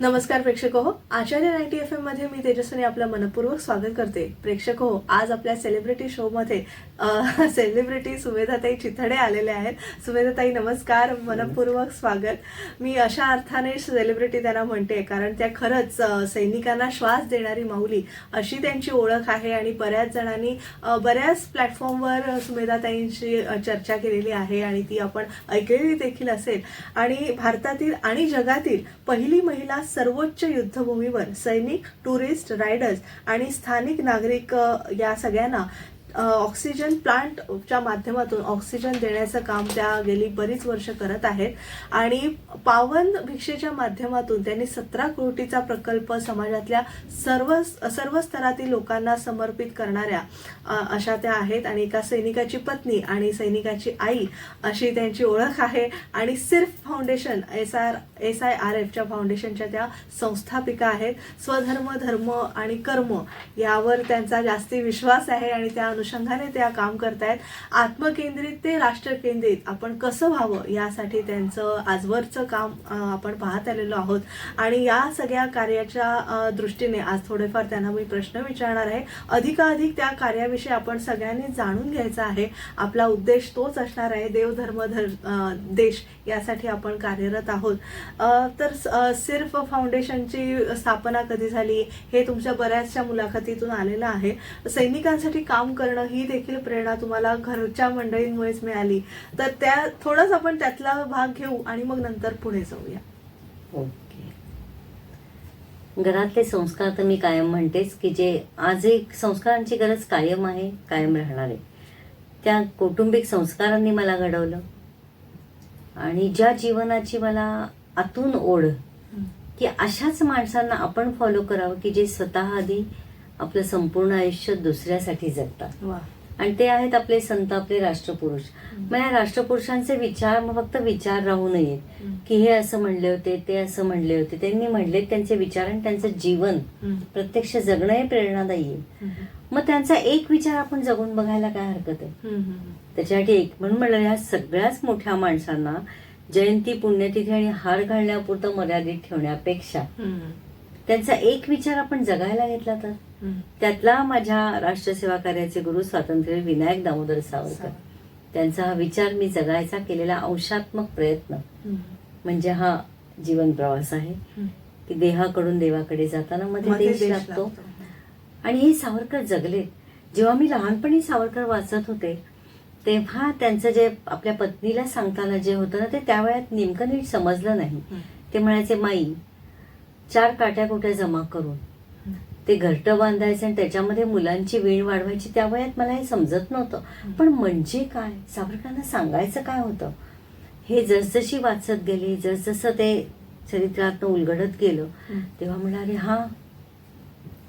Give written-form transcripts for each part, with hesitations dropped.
नमस्कार प्रेक्षक हो, आचार्य 90 FM मध्ये मी तेजस्विनी आपलं मनपूर्वक स्वागत करते. प्रेक्षक हो, आज आपल्या सेलिब्रिटी शो मध्ये सेलिब्रिटी सुमेधाताई चिथडे आलेले आहेत. सुमेधाताई नमस्कार, मनपूर्वक स्वागत. मी अशा अर्थाने सेलिब्रिटी त्यांना म्हणते कारण त्या खरंच सैनिकांना श्वास देणारी माऊली अशी त्यांची ओळख आहे आणि बऱ्याच जणांनी बऱ्याच प्लॅटफॉर्मवर सुमेधाताईंची चर्चा केलेली आहे आणि ती आपण ऐकलेली देखील असेल. आणि भारतातील आणि जगातील पहिली महिला सर्वोच्च युद्धभूमीवर सैनिक, टुरिस्ट, रायडर्स आणि स्थानिक नागरिक या सगळ्यांना ऑक्सिजन प्लांटच्या माध्यमातून ऑक्सिजन देण्याचं काम त्या गेली बरीच वर्ष करत आहेत. आणि पावन भिक्षेच्या माध्यमातून त्यांनी 17 कोटीचा प्रकल्प समाजातल्या सर्व स्तरातील लोकांना समर्पित करणाऱ्या अशा त्या आहेत. आणि एका सैनिकाची पत्नी आणि सैनिकाची आई अशी त्यांची ओळख आहे. आणि सिर्फ फाउंडेशन SIRFच्या फाउंडेशनच्या त्या संस्थापिका आहेत. स्वधर्म, धर्म आणि कर्म यावर त्यांचा जास्ती विश्वास आहे आणि त्या अनुषंगाने त्या काम करतायत. आत्मकेंद्रित ते राष्ट्रकेंद्रित आपण कसं व्हावं यासाठी त्यांचं आजवरचं काम आपण पाहत आलेलो आहोत. आणि या सगळ्या कार्याच्या दृष्टीने आज थोडेफार त्यांना मी प्रश्न विचारणार आहे. अधिकाधिक त्या कार्याविषयी आपण सगळ्यांनी जाणून घ्यायचं आहे. आपला उद्देश तोच असणार आहे, देव धर्म देश यासाठी आपण कार्यरत आहोत. तर सिर्फ फाउंडेशनची स्थापना कधी झाली हे तुमच्या बऱ्याचशा मुलाखतीतून आलेलं आहे. सैनिकांसाठी काम करणं ही देखील प्रेरणा तुम्हाला घरच्या मंडळींमुळेच मिळाली. तर त्या थोडंच आपण त्यातला भाग घेऊ आणि मग नंतर पुढे जाऊया. ओके. घरातले संस्कार तर मी कायम म्हणतेच की जे आज एक संस्कारांची गरज कायम आहे, कायम राहणार आहे. त्या कौटुंबिक संस्कारांनी मला घडवलं आणि ज्या जीवनाची मला आतून ओढ की अशाच माणसांना आपण फॉलो करावं की जे स्वतः आधी आपलं संपूर्ण आयुष्य दुसऱ्यासाठी जगतात. आणि ते आहेत आपले संत, आपले राष्ट्रपुरुष. मग या राष्ट्रपुरुषांचे विचार मग फक्त विचार राहू नयेत की हे असं म्हणले होते, ते असं म्हणले होते. त्यांनी म्हणले त्यांचे विचार आणि त्यांचं जीवन प्रत्यक्ष जगणं हे प्रेरणादायी आहे. मग त्यांचा एक विचार आपण जगून बघायला काय हरकत आहे. त्याच्यासाठी एक म्हणून म्हणलं या सगळ्याच मोठ्या माणसांना जयंती, पुण्यतिथी आणि हार घालण्यापुरतं मर्यादित ठेवण्यापेक्षा त्यांचा एक विचार आपण जगायला घेतला तर. त्यातला माझ्या राष्ट्रसेवा कार्याचे गुरु स्वातंत्र्य विनायक दामोदर सावरकर, त्यांचा हा विचार मी जगायचा केलेला अंशात्मक प्रयत्न म्हणजे हा जीवन प्रवास आहे की देहाकडून देवाकडे जाताना मध्ये देश लागतो. आणि हे सावरकर जगलेत. जेव्हा मी लहानपणी सावरकर वाचत होते तेव्हा त्यांचं जे आपल्या पत्नीला सांगताना जे होतं ना ते त्यावेळेत नेमकं नीट समजलं नाही. ते म्हणायचे, माई 4 काट्या जमा करून ते घरटं बांधायचं आणि त्याच्यामध्ये मुलांची वीण वाढवायची. त्या वयात मला हे समजत नव्हतं. पण म्हणजे काय, सावरकरांना सांगायचं काय होतं हे जसजशी वाचत गेले, जसजसं ते चरित्रातनं उलगडत गेलं तेव्हा म्हणाले हा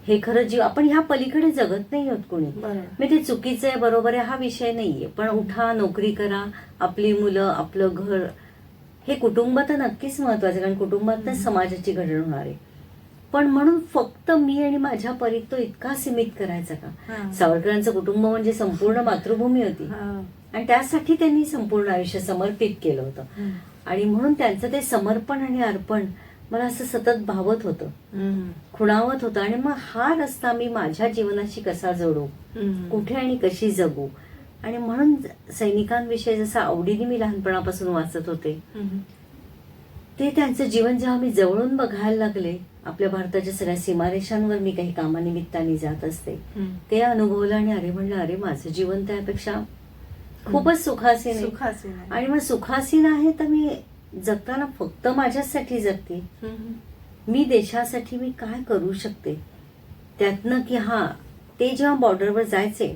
हे खरं जीव आपण ह्या पलीकडे जगत नाही आहोत कोणी. मी ते चुकीचं आहे बरोबर आहे हा विषय नाहीये, पण उठा, नोकरी करा, आपली मुलं, आपलं घर, हे कुटुंब तर नक्कीच महत्वाचं कारण कुटुंबातच समाजाची घडण होणार आहे. पण म्हणून फक्त मी आणि माझ्या परीत तो इतका सीमित करायचा का. सावरकरांचं कुटुंब म्हणजे संपूर्ण मातृभूमी होती आणि त्यासाठी त्यांनी संपूर्ण आयुष्य समर्पित केलं होतं. आणि म्हणून त्यांचं ते समर्पण आणि अर्पण मला असं सतत भावत होतं, खुणावत होतं. आणि मग हा रस्ता मी माझ्या जीवनाशी कसा जोडू, कुठे आणि कशी जगू. आणि म्हणून सैनिकांविषयी जसं आवडीने मी लहानपणापासून वाचत होते ते त्यांचं जीवन जेव्हा मी जवळून बघायला लागले, आपल्या भारताच्या सगळ्या सीमारेषांवर मी काही कामानिमित्ताने जात असते ते अनुभवलं. आणि अरे म्हणलं अरे माझं जीवन त्यापेक्षा खूपच सुखासीन आहे. आणि मग सुखासीन आहे तर मी जगताना फक्त माझ्यासाठी जगते, मी देशासाठी मी काय करू शकते त्यातनं. की हा ते जेव्हा बॉर्डरवर जायचे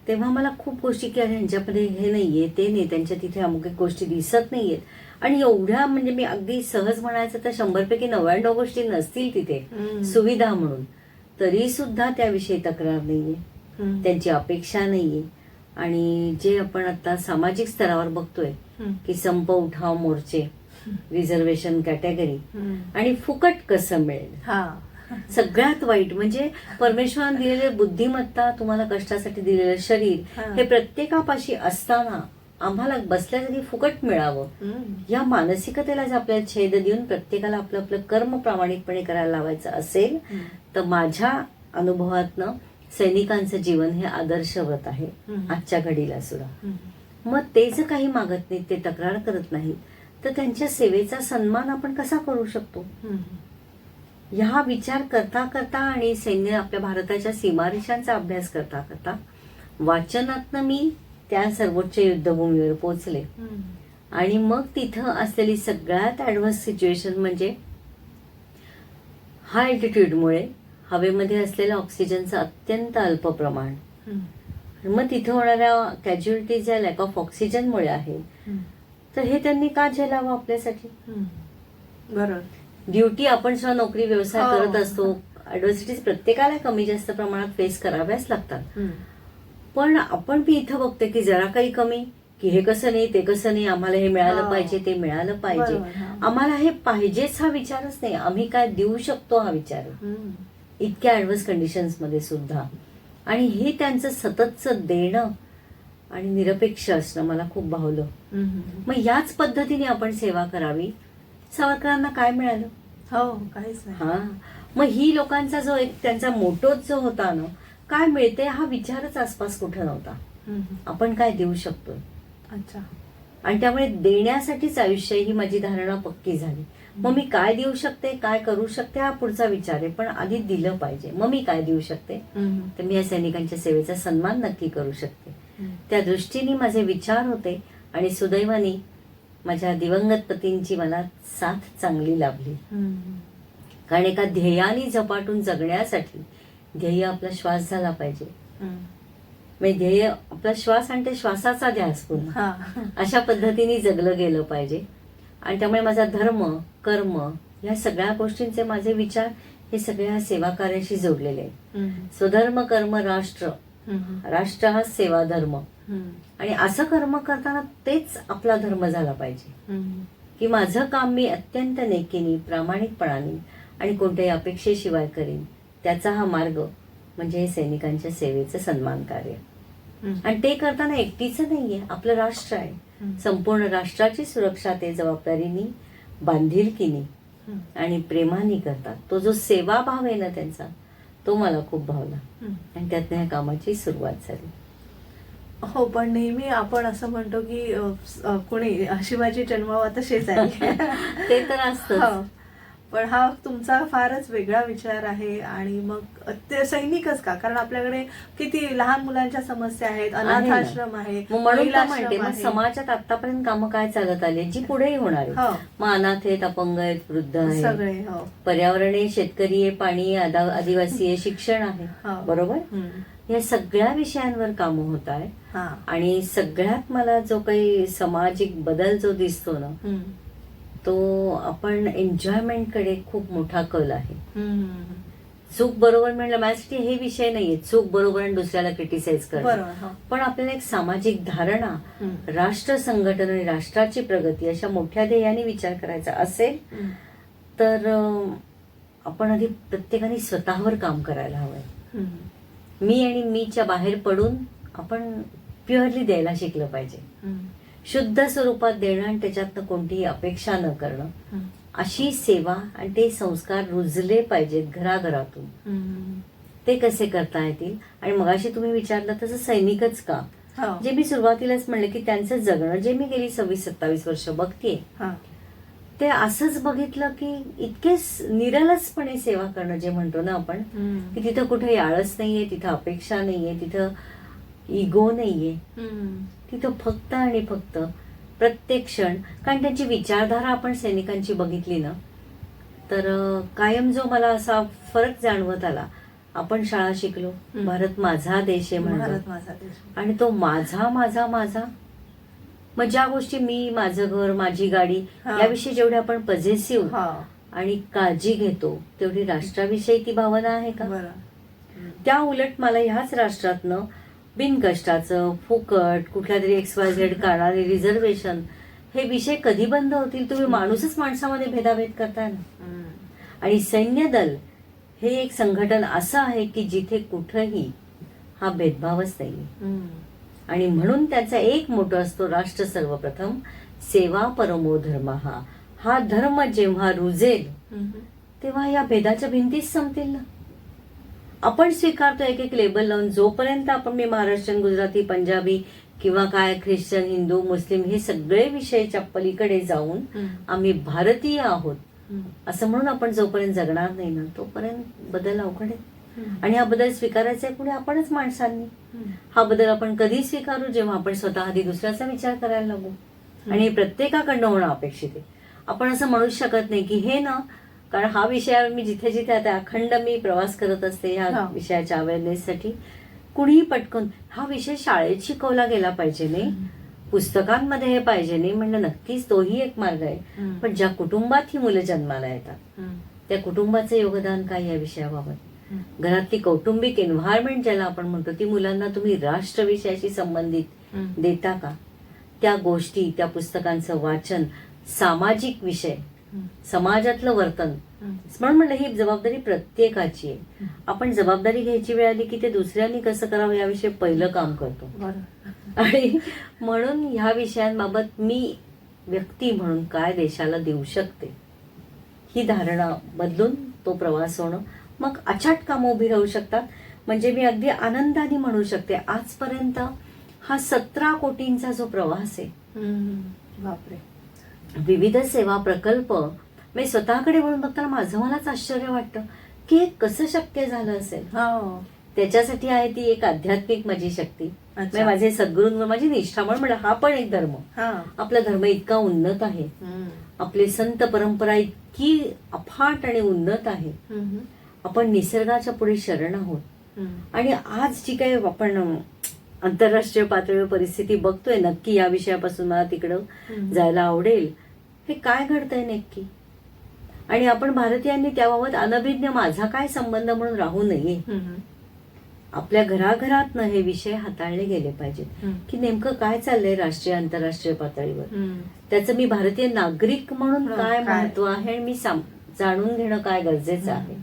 तेव्हा मला खूप गोष्टी की अरे ह्यांच्यामध्ये हे नाहीये, ते नाही, त्यांच्या तिथे अमुक गोष्टी दिसत नाहीयेत. आणि एवढ्या म्हणजे मी अगदी सहज म्हणायचं तर 100पैकी 99 गोष्टी नसतील तिथे सुविधा म्हणून, तरी सुद्धा त्याविषयी तक्रार नाहीये, त्यांची अपेक्षा नाहीये. आणि जे आपण आता सामाजिक स्तरावर बघतोय की संप, उठाव, मोर्चे, रिझर्वेशन कॅटेगरी आणि फुकट कसं मिळेल, सगळ्यात वाईट म्हणजे परमेश्वराने दिलेले बुद्धिमत्ता, तुम्हाला कष्टासाठी दिलेलं शरीर हे प्रत्येकापाशी असताना आम्हाला बसल्या जागी फुकट मिळावं, या मानसिकतेला जर आपल्याला छेद देऊन प्रत्येकाला आपलं आपलं कर्म प्रामाणिकपणे करायला लावायचं असेल तर माझ्या अनुभवातनं सैनिकांचं जीवन हे आदर्शवत आहे आजच्या घडीला सुद्धा. मग ते जर काही मागत नाहीत, ते तक्रार करत नाहीत, तर त्यांच्या सेवेचा सन्मान आपण कसा करू शकतो? ह्या विचार करता करता आणि सैन्य आपल्या भारताच्या सीमारेषांचा अभ्यास करता करता वाचनातनं मी त्या सर्वोच्च युद्धभूमीवर पोहोचले. आणि मग तिथं असलेली सगळ्यात ऍडव्हान्स सिच्युएशन म्हणजे हाय अल्टिट्यूडमुळे हवेमध्ये असलेल्या ऑक्सिजनचं अत्यंत अल्प प्रमाण. मग तिथं होणाऱ्या कॅज्युअलिटीज या लॅक ऑफ ऑक्सिजनमुळे आहे. तर हे त्यांनी का झेलावं आपल्यासाठी? बरोबर. ड्युटी आपण सुद्धा नोकरी व्यवसाय करत असतो, ऍडव्हर्सिटीज प्रत्येकाला कमी जास्त प्रमाणात फेस कराव्याच लागतात. पण आपण बी इथं बघते की जरा काही कमी, की हे कसं नाही ते कसं नाही, आम्हाला हे मिळालं पाहिजे ते मिळालं पाहिजे, आम्हाला हे पाहिजेच हा विचारच नाही, आम्ही काय देऊ शकतो हा विचार आहे इतक्या ऍडव्हान्स कंडिशन्स मध्ये सुद्धा. आणि हे त्यांचं सततचं देणं आणि निरपेक्ष असणं मला खूप भावलं. मग याच पद्धतीने आपण सेवा करावी. सावरकरांना काय मिळालं? काहीच नाही. हा, मग ही लोकांचा जो एक त्यांचा मोटोच जो होता ना, काय मिळते हा विचारच आसपास कुठं नव्हता. आपण काय देऊ शकतो. अच्छा. आणि त्यामुळे देण्यासाठीच आयुष्य ही माझी धारणा पक्की झाली. मग मी काय देऊ शकते, काय करू शकते हा पुढचा विचार आहे, पण आधी दिलं पाहिजे. मग मी काय देऊ शकते, तर मी या सैनिकांच्या सेवेचा सन्मान नक्की करू शकते. त्या दृष्टीने माझे विचार होते आणि सुदैवाने माझ्या दिवंगत पतींची मला साथ चांगली लाभली. कारण एका ध्येयाने झपाटून जगण्यासाठी ध्येय आपला श्वास झाला पाहिजे. म्हणजे ध्येय आपला श्वास आणि ते श्वासाचा ध्यास पुन्हा अशा पद्धतीने जगलं गेलं पाहिजे. आणि त्यामुळे माझा धर्म कर्म या सगळ्या गोष्टींचे माझे विचार हे सगळ्या सेवा कार्याशी जोडलेले आहेत. स्वधर्म कर्म राष्ट्र, राष्ट्र हा सेवा धर्म. आणि असं कर्म करताना तेच आपला धर्म झाला पाहिजे की माझं काम मी अत्यंत नेकीने प्रामाणिकपणाने आणि कोणत्याही अपेक्षेशिवाय करीन. त्याचा हा मार्ग म्हणजे हे सैनिकांच्या सेवेचं सन्मान कार्य. आणि ते करताना एकटीचं नाहीये, आपलं राष्ट्र आहे. संपूर्ण राष्ट्राची सुरक्षा ते जबाबदारीनी बांधिलकीनी आणि प्रेमाने करतात. तो जो सेवाभाव आहे ना त्यांचा, तो मला खूप भावला आणि त्यातनं ह्या कामाची सुरुवात झाली. हो, पण नेहमी आपण असं म्हणतो की कोणी शिवाजी जन्मावा तसेच आहे. ते तर असतं. पण हा तुमचा फारच वेगळा विचार आहे. आणि मग ते सैनिकच का? कारण आपल्याकडे किती लहान मुलांच्या समस्या आहेत, अनाथ आश्रम आहे, म्हणून म्हणते मग समाजात आतापर्यंत कामं काय चालत आली जी पुढेही होणार आहे. मग अनाथ आहेत, अपंग आहेत, वृद्ध आहेत, सगळे, पर्यावरण आहे, शेतकरी आहे, पाणी आहे, आदिवासी आहे, शिक्षण आहे, बरोबर. या सगळ्या विषयांवर कामं होत आहे. आणि सगळ्यात मला जो काही सामाजिक बदल जो दिसतो ना, तो आपण एन्जॉयमेंट कडे खूप मोठा कल आहे. चूक बरोबर म्हणलं माझ्यासाठी हे विषय नाहीये, चूक बरोबर आणि दुसऱ्याला क्रिटिसाइज करणं. पण आपल्याला एक सामाजिक धारणा, राष्ट्र संघटन आणि राष्ट्राची प्रगती अशा मोठ्या ध्येयाने विचार करायचा असेल तर आपण आधी प्रत्येकाने स्वतःवर काम करायला हवंय. मी आणि मीच्या बाहेर पडून आपण प्युअरली द्यायला शिकलं पाहिजे. शुद्ध स्वरूपात देणं आणि त्याच्यातनं कोणतीही अपेक्षा न करणं, अशी सेवा आणि ते संस्कार रुजले पाहिजेत घराघरातून. ते कसे करता येतील? आणि मगाशी तुम्ही विचारलं तसं सैनिकच का, जे मी सुरुवातीलाच म्हणलं की त्यांचं जगणं जे मी गेली 26-27 वर्ष बघतेय, ते असंच बघितलं की इतके निरलसपणे सेवा करणं जे म्हणतो ना आपण, की तिथं कुठे आळस नाहीये, तिथं अपेक्षा नाहीये, तिथं इगो नाहीये, तिथं फक्त आणि फक्त प्रत्येक क्षण. कारण त्यांची विचारधारा आपण सैनिकांची बघितली ना तर कायम जो मला असा फरक जाणवत आला, आपण शाळा शिकलो, भारत माझा देश आहे म्हणतो, आणि तो माझा माझा माझा. मग ज्या गोष्टी मी, माझं घर, माझी गाडी याविषयी जेवढे आपण पॉझिटिव्ह आणि काळजी घेतो तेवढी राष्ट्राविषयी ती भावना आहे का? त्या उलट मला ह्याच राष्ट्रातनं बिनकष्टाचं फुकट कुठल्या तरी XYZ कारणाने रिझर्वेशन हे विषय कधी बंद होतील? तुम्ही माणूसच माणसामध्ये भेदाभेद करताय ना. आणि सैन्य दल हे एक संघटन असं आहे की जिथे कुठंही हा भेदभावच नाहीये. आणि म्हणून त्याचा एक मोठो असतो, राष्ट्र सर्वप्रथम, सेवा परमो धर्म. हा धर्म जेव्हा रुजेल तेव्हा या भेदाच्या भिंतीच संपतील ना. आपण स्वीकारतो एक एक लेबल लावून, जोपर्यंत आपण मी महाराष्ट्रीयन, गुजराती, पंजाबी किंवा काय ख्रिश्चन, हिंदू, मुस्लिम हे सगळे विषयाच्या पलीकडे जाऊन आम्ही भारतीय आहोत असं म्हणून आपण जोपर्यंत जगणार नाही ना, तोपर्यंत बदल अवघड आहे. आणि हा बदल स्वीकारायचा आहे पुढे आपणच माणसांनी. हा बदल आपण कधी स्वीकारू, जेव्हा आपण स्वतः आधी दुसऱ्याचा विचार करायला लागू. आणि हे प्रत्येकाकडनं होणं अपेक्षित आहे. आपण असं म्हणूच शकत नाही की हे ना, कारण हा विषयावर मी जिथे जिथे आता अखंड मी प्रवास करत असते ह्या विषयाच्या अवेअरनेससाठी. कुणीही पटकन हा विषय शाळेत शिकवला गेला पाहिजे नाही, पुस्तकांमध्ये हे पाहिजे नाही म्हणलं, नक्कीच तोही एक मार्ग आहे. पण ज्या कुटुंबात ही मुलं जन्माला येतात त्या कुटुंबाचं योगदान काय या विषयाबाबत, घरातली कौटुंबिक एन्व्हायरमेंट ज्याला आपण म्हणतो, ती मुलांना तुम्ही राष्ट्र विषयाशी संबंधित देता का? त्या गोष्टी, त्या पुस्तकांचं वाचन, सामाजिक विषय, समाजातलं वर्तन, म्हणून म्हणलं ही जबाबदारी प्रत्येकाची आहे. आपण जबाबदारी घ्यायची वेळ आली की ते दुसऱ्यांनी कसं करावं याविषयी पहिलं काम करतो. आणि म्हणून ह्या विषयांबाबत मी व्यक्ती म्हणून काय देशाला देऊ शकते ही धारणा बदलून तो प्रवास होणं, मग अचाट कामं उभी राहू शकतात. म्हणजे मी अगदी आनंदाने म्हणू शकते आजपर्यंत हा 17 कोटींचा जो प्रवास आहे, बापरे, विविध सेवा प्रकल्प, मी स्वतःकडे वळून बघताना माझं मलाच आश्चर्य वाटतं की हे कसं शक्य झालं असेल. त्याच्यासाठी आहे ती एक आध्यात्मिक माझी शक्ती, म्हणजे माझे सद्गुरूंवर माझी निष्ठा. म्हणून हा पण एक धर्म, आपला धर्म इतका उन्नत आहे, आपले संत परंपरा इतकी अफाट आणि उन्नत आहे. आपण निसर्गाच्या पुढे शरण आहोत. आणि आज जी काही आपण आंतरराष्ट्रीय पातळीवर परिस्थिती बघतोय, नक्की या विषयापासून मला तिकडं जायला आवडेल. हे काय घडतंय नक्की, आणि आपण भारतीयांनी त्याबाबत अनभिज्ञ माझा काय संबंध म्हणून राहू नये. आपल्या घराघरातनं हे विषय हाताळले गेले पाहिजेत की नेमकं काय चाललंय राष्ट्रीय आंतरराष्ट्रीय पातळीवर, त्याचं मी भारतीय नागरिक म्हणून काय महत्व आहे आणि मी जाणून घेणं काय गरजेचं आहे.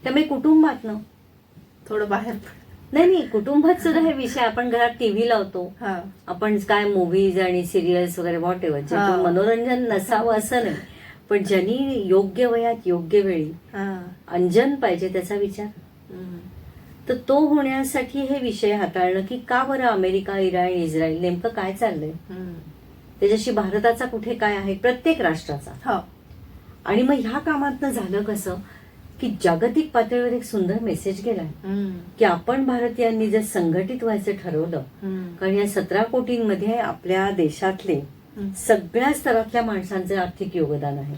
त्यामुळे कुटुंबातनं थोडं बाहेर नाही, कुटुंबात सुद्धा हे विषय, आपण घरात टीव्ही लावतो, आपण काय मूव्हीज आणि सिरियल्स वगैरे व्हॉट एव्हर, जे मनोरंजन नसावं असं नाही, पण ज्यांनी योग्य वयात योग्य वेळी अंजन पाहिजे त्याचा विचार, तर तो होण्यासाठी हे विषय हाताळणं की का बरं अमेरिका, इराण, इस्रायल नेमकं काय चाललंय, त्याच्याशी भारताचा कुठे काय आहे, प्रत्येक राष्ट्राचा. आणि मग ह्या कामातनं झालं कसं की जागतिक पातळीवर एक सुंदर मेसेज गेलाय की आपण भारतीयांनी जर संघटित व्हायचं ठरवलं, कारण या 17 कोटींमध्ये आपल्या देशातले सगळ्या स्तरातल्या माणसांचं आर्थिक योगदान आहे.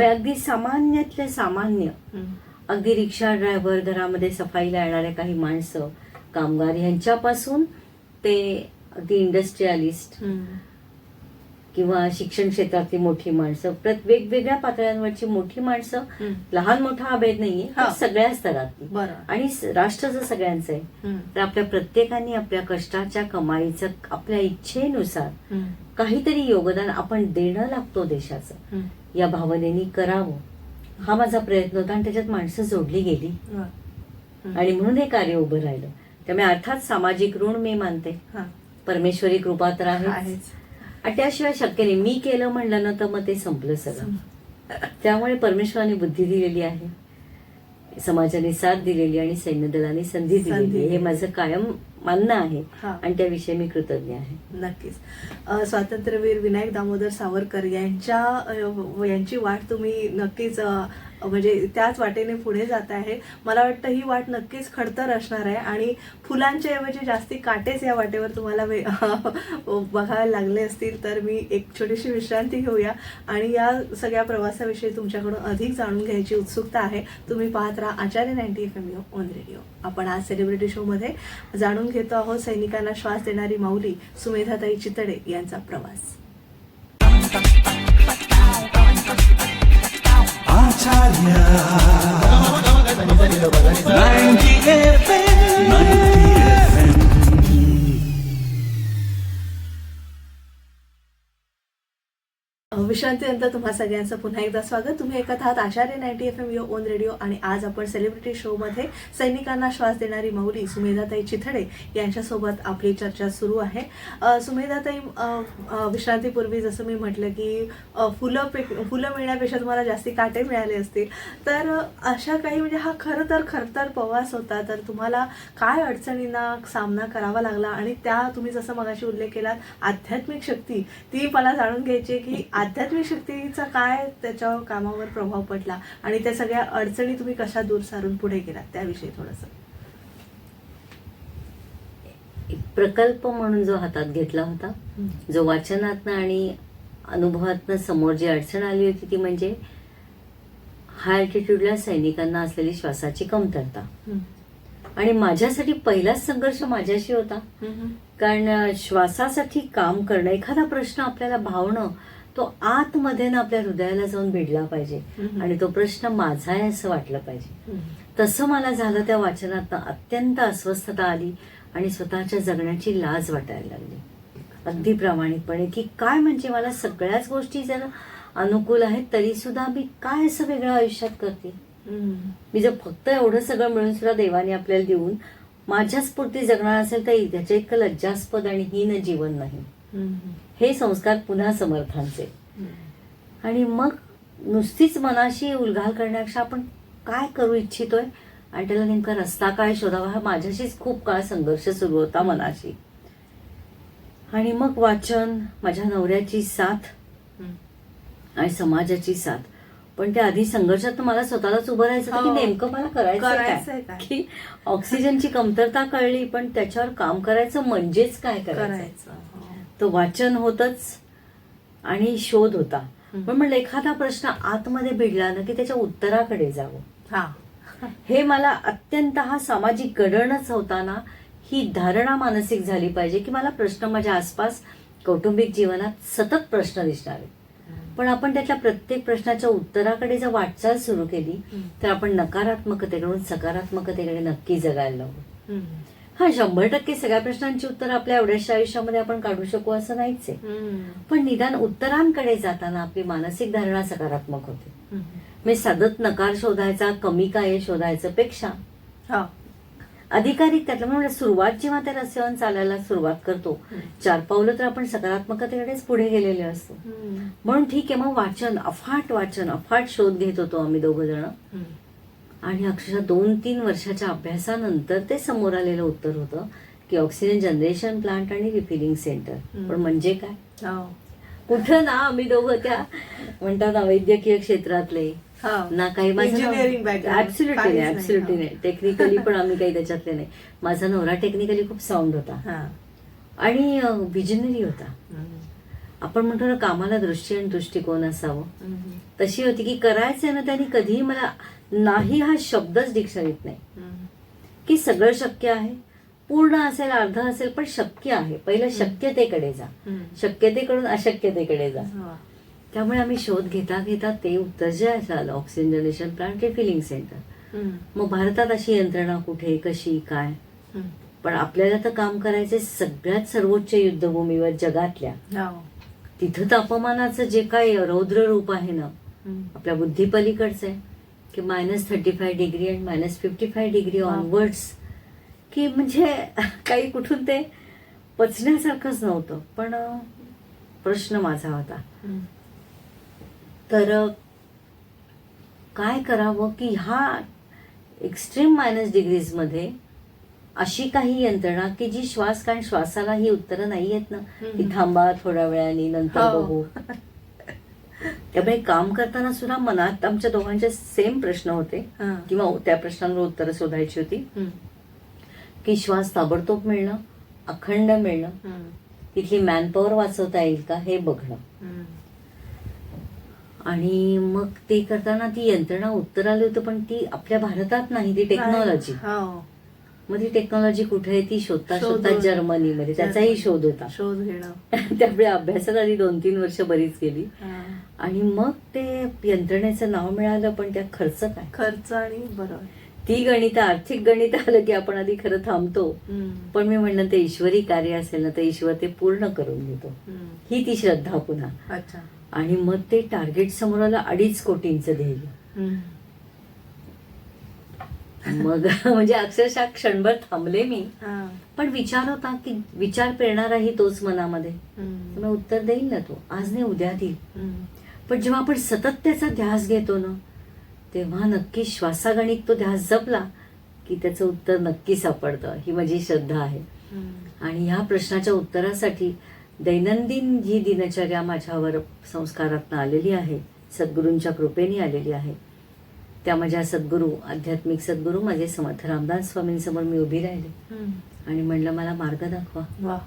अगदी सामान्यातले सामान्य, अगदी रिक्षा ड्रायव्हर, घरामध्ये सफाईला येणारे काही माणसं, कामगार यांच्यापासून ते अगदी इंडस्ट्रियलिस्ट किंवा शिक्षण क्षेत्रातली मोठी माणसं, वेगवेगळ्या पातळ्यांवरची मोठी माणसं, लहान मोठा हा भेद नाहीये, सगळ्या स्तरातली, आणि राष्ट्र जर सगळ्यांचं आहे तर आपल्या प्रत्येकाने आपल्या कष्टाच्या कमाईचं आपल्या इच्छेनुसार काहीतरी योगदान आपण देणं लागतो देशाचं, या भावनेने करावं हा माझा प्रयत्न होता. आणि त्याच्यात माणसं जोडली गेली आणि म्हणून हे कार्य उभं राहिलं. त्यामुळे अर्थात सामाजिक ऋण मी मानते, परमेश्वरी कृपा तर आहेच, आणि त्याशिवाय शक्य नाही. मी केलं म्हणलं ना तर मग ते संपलं सगळं. त्यामुळे परमेश्वराने बुद्धी दिलेली आहे, समाजाने साथ दिलेली आणि सैन्य दलाने संधी दिलेली, हे माझं कायम मानणं आहे आणि त्याविषयी मी कृतज्ञ आहे. नक्कीच स्वातंत्र्यवीर विनायक दामोदर सावरकर यांची वाट तुम्ही नक्कीच म्हणजे त्याच वाटेने पुढे जात आहे. मला वाटतं ही वाट नक्कीच खडतर असणार आहे आणि फुलांच्या ऐवजी जास्ती काटेच या वाटेवर तुम्हाला बघायला लागले असतील. तर मी एक छोटीशी विश्रांती घेऊया आणि या सगळ्या प्रवासाविषयी तुमच्याकडून अधिक जाणून घ्यायची उत्सुकता आहे. तुम्ही पाहत राहा आचार्य 90 FM ऑन रेडिओ. आपण आज सेलिब्रिटी शो मध्ये जाणून घेतो आहोत सैनिकांना श्वास देणारी माऊली सुमेधाताई चितळे यांचा प्रवास. विश्रांतीनंतर तुम्हा सगळ्यांचं पुन्हा एकदा स्वागत. तुम्ही ऐकत आहात आचार्य 90 FM युअर ओन रेडिओ आणि आज आपण सेलिब्रिटी शोमध्ये सैनिकांना श्वास देणारी माऊली सुमेधाताई चिथडे यांच्यासोबत आपली चर्चा सुरू आहे. सुमेधाताई, विश्रांतीपूर्वी जसं मी म्हटलं की फुलं मिळण्यापेक्षा तुम्हाला जास्ती काटे मिळाले असतील, तर अशा काही म्हणजे हा खरतर प्रवास होता. तर तुम्हाला काय अडचणींना सामना करावा लागला आणि त्या तुम्ही जसं मगाशी उल्लेख केला आध्यात्मिक शक्ती, ती मला जाणून घ्यायची की आध्यात्मिक शक्तीचा काय त्याच्या कामावर प्रभाव पडला आणि त्या सगळ्या अडचणी तुम्ही कशा दूर सारून पुढे गेलात त्याविषयी थोडंसं. एक प्रकल्प म्हणून जो हातात घेतला होता, जो वाचनातनं आणि अनुभवातनं समोर जी अडचण आली होती ती म्हणजे हाय अल्टिट्यूडला सैनिकांना असलेली श्वासाची कमतरता. आणि माझ्यासाठी पहिलाच संघर्ष माझ्याशी होता, कारण श्वासासाठी काम करणं, एखादा प्रश्न आपल्याला भावणं, तो आतमध्ये ना आपल्या हृदयाला जाऊन भिडला पाहिजे आणि तो प्रश्न माझा आहे असं वाटलं पाहिजे. तसं मला झालं. त्या वाचनात अत्यंत अस्वस्थता आली आणि स्वतःच्या जगण्याची लाज वाटायला लागली अगदी प्रामाणिकपणे, की काय म्हणजे मला सगळ्याच गोष्टी जर अनुकूल आहेत तरी सुद्धा मी काय असं वेगळं आयुष्यात करते. मी जर फक्त एवढं सगळं मिळून सुद्धा देवाने आपल्याला देऊन माझ्याच पुरती जगणार असेल तर त्याच्या इतकं लज्जास्पद आणि हीन जीवन नाही. हे संस्कार पुन्हा समर्थांचे. आणि मग नुसतीच मनाशी उलघाल करण्यापेक्षा आपण काय करू इच्छितोय आणि त्याला नेमका रस्ता काय शोधावा, हा माझ्याशीच खूप काळ संघर्ष सुरू होता मनाशी. आणि मग वाचन, माझ्या नवऱ्याची साथ आणि समाजाची साथ. पण त्या आधी संघर्षात मला स्वतःलाच उभं राहायचं होतं की नेमकं मला करायचं काय, की ऑक्सिजनची कमतरता कळली, पण त्याच्यावर काम करायचं म्हणजेच काय करायचं. तो वाचन होतच आणि शोध होता. पण म्हणलं एखादा प्रश्न आतमध्ये भिडला ना की त्याच्या उत्तराकडे जावं. हे मला अत्यंत, हा सामाजिक घडणच होता ना, ही धारणा मानसिक झाली पाहिजे की मला प्रश्न माझ्या आसपास कौटुंबिक जीवनात सतत प्रश्न दिसणार आहेत. पण आपण त्यातल्या प्रत्येक प्रश्नाच्या उत्तराकडे जर वाटचाल सुरू केली तर आपण नकारात्मकतेकडून सकारात्मकतेकडे नक्की जगायला लागू. 100% सगळ्या प्रश्नांची उत्तर आपल्या एवढ्याशा आयुष्यामध्ये आपण काढू शकू असं नाहीच आहे. पण निदान उत्तरांकडे जाताना आपली मानसिक धारणा सकारात्मक होते. मी सतत नकार शोधायचा, कमी काय शोधायचं पेक्षा अधिकाधिक त्यातलं म्हणजे सुरुवात जेव्हा त्या रस्त्यावर चालायला सुरुवात करतो 4 पावलं तर आपण सकारात्मकतेकडेच पुढे गेलेले असतो. म्हणून ठीक आहे, मग वाचन अफाट शोध घेत होतो आम्ही दोघं जण. आणि अक्षरशः 2-3 वर्षाच्या अभ्यासानंतर ते समोर आलेलं उत्तर होतं की ऑक्सिजन जनरेशन प्लांट आणि रिफिलिंग सेंटर. पण म्हणजे काय, कुठं ना आम्ही दोघं त्या म्हणतात ना वैद्यकीय क्षेत्रातले ना काही. माझं ऍब्सोल्युटली नाही. टेक्निकली पण आम्ही काही त्याच्यातले नाही. माझा नवरा टेक्निकली खूप साऊंड होता आणि विजनरी होता. आपण म्हणतो ना कामाला दृष्टी आणि दृष्टिकोन असावं, तशी होती की करायचंय ना त्यांनी कधीही मला नाही हा शब्दच डिक्शनरीत नाही. की सगळं शक्य आहे, पूर्ण असेल अर्ध असेल पण शक्य आहे. पहिलं शक्यतेकडे जा, शक्यतेकडून अशक्यतेकडे जा. त्यामुळे आम्ही शोध घेता घेता ते उत्तर जे आलं oxygen generation plant refilling centre. मग भारतात अशी यंत्रणा कुठे, कशी, काय. पण आपल्याला तर काम करायचे सगळ्यात सर्वोच्च युद्धभूमीवर जगातल्या. तिथं तापमानाचं जे काही रौद्र रूप आहे ना आपल्या बुद्धीपलीकडचं आहे की -35 डिग्री आणि -55 डिग्री ऑनवर्ड्स, की म्हणजे काही कुठून ते पचण्यासारखंच नव्हतं. पण प्रश्न माझा होता, तर काय करावं की ह्या एक्स्ट्रीम मायनस डिग्रीज मध्ये अशी काही यंत्रणा की जी कारण श्वासाला ही उत्तरं नाही आहेत ना की थांबा थोड्या वेळाने नंतर बघू. त्यामुळे काम करताना सुद्धा मनात आमच्या दोघांचे सेम प्रश्न होते किंवा त्या प्रश्नांवर उत्तरं शोधायची होती की श्वास ताबडतोब मिळणं, अखंड मिळणं, तिथली मॅनपॉवर वाचवता येईल का हे बघणं. आणि मग ते करताना ती यंत्रणा उत्तर आली होती पण ती आपल्या भारतात नाही, ती टेक्नॉलॉजी. मग ती टेक्नॉलॉजी कुठे आहे ती शोधता जर्मनीमध्ये त्याचाही शोध होता. त्यामुळे अभ्यासात आधी 2-3 वर्ष बरीच गेली. आणि मग ते यंत्रणेचं नाव मिळालं, पण त्या खर्च आणि बरोबर ती गणित, आर्थिक गणित आलं की आपण आधी खरं थांबतो. पण मी म्हणलं ते ईश्वरी कार्य असेल ना तर ईश्वर ते पूर्ण करून घेतो. ही ती श्रद्धा पुन्हा. आणि मग ते टार्गेट समोर आलं 2.5 कोटींचं ध्येय. मग म्हणजे अक्षरशः क्षणभर थांबले मी. पण विचार होता की विचार पेरणाराही तोच मनामध्ये. तर मग उत्तर देईल ना तो, आज नाही उद्या देईल. पण जेव्हा आपण सतत त्याचा ध्यास घेतो ना, तेव्हा नक्की श्वासागणिक तो ध्यास जपला की त्याचं उत्तर नक्की सापडतं. ही माझी श्रद्धा आहे. आणि ह्या प्रश्नाच्या उत्तरासाठी दैनंदिन ही दिनचर्या माझ्यावर संस्कारातनं आलेली आहे, सद्गुरूंच्या कृपेने आलेली आहे. त्या माझ्या सद्गुरू, आध्यात्मिक सद्गुरू माझे समर्थ रामदास स्वामींसमोर मी उभी राहिले आणि म्हणलं मला मार्ग दाखवा,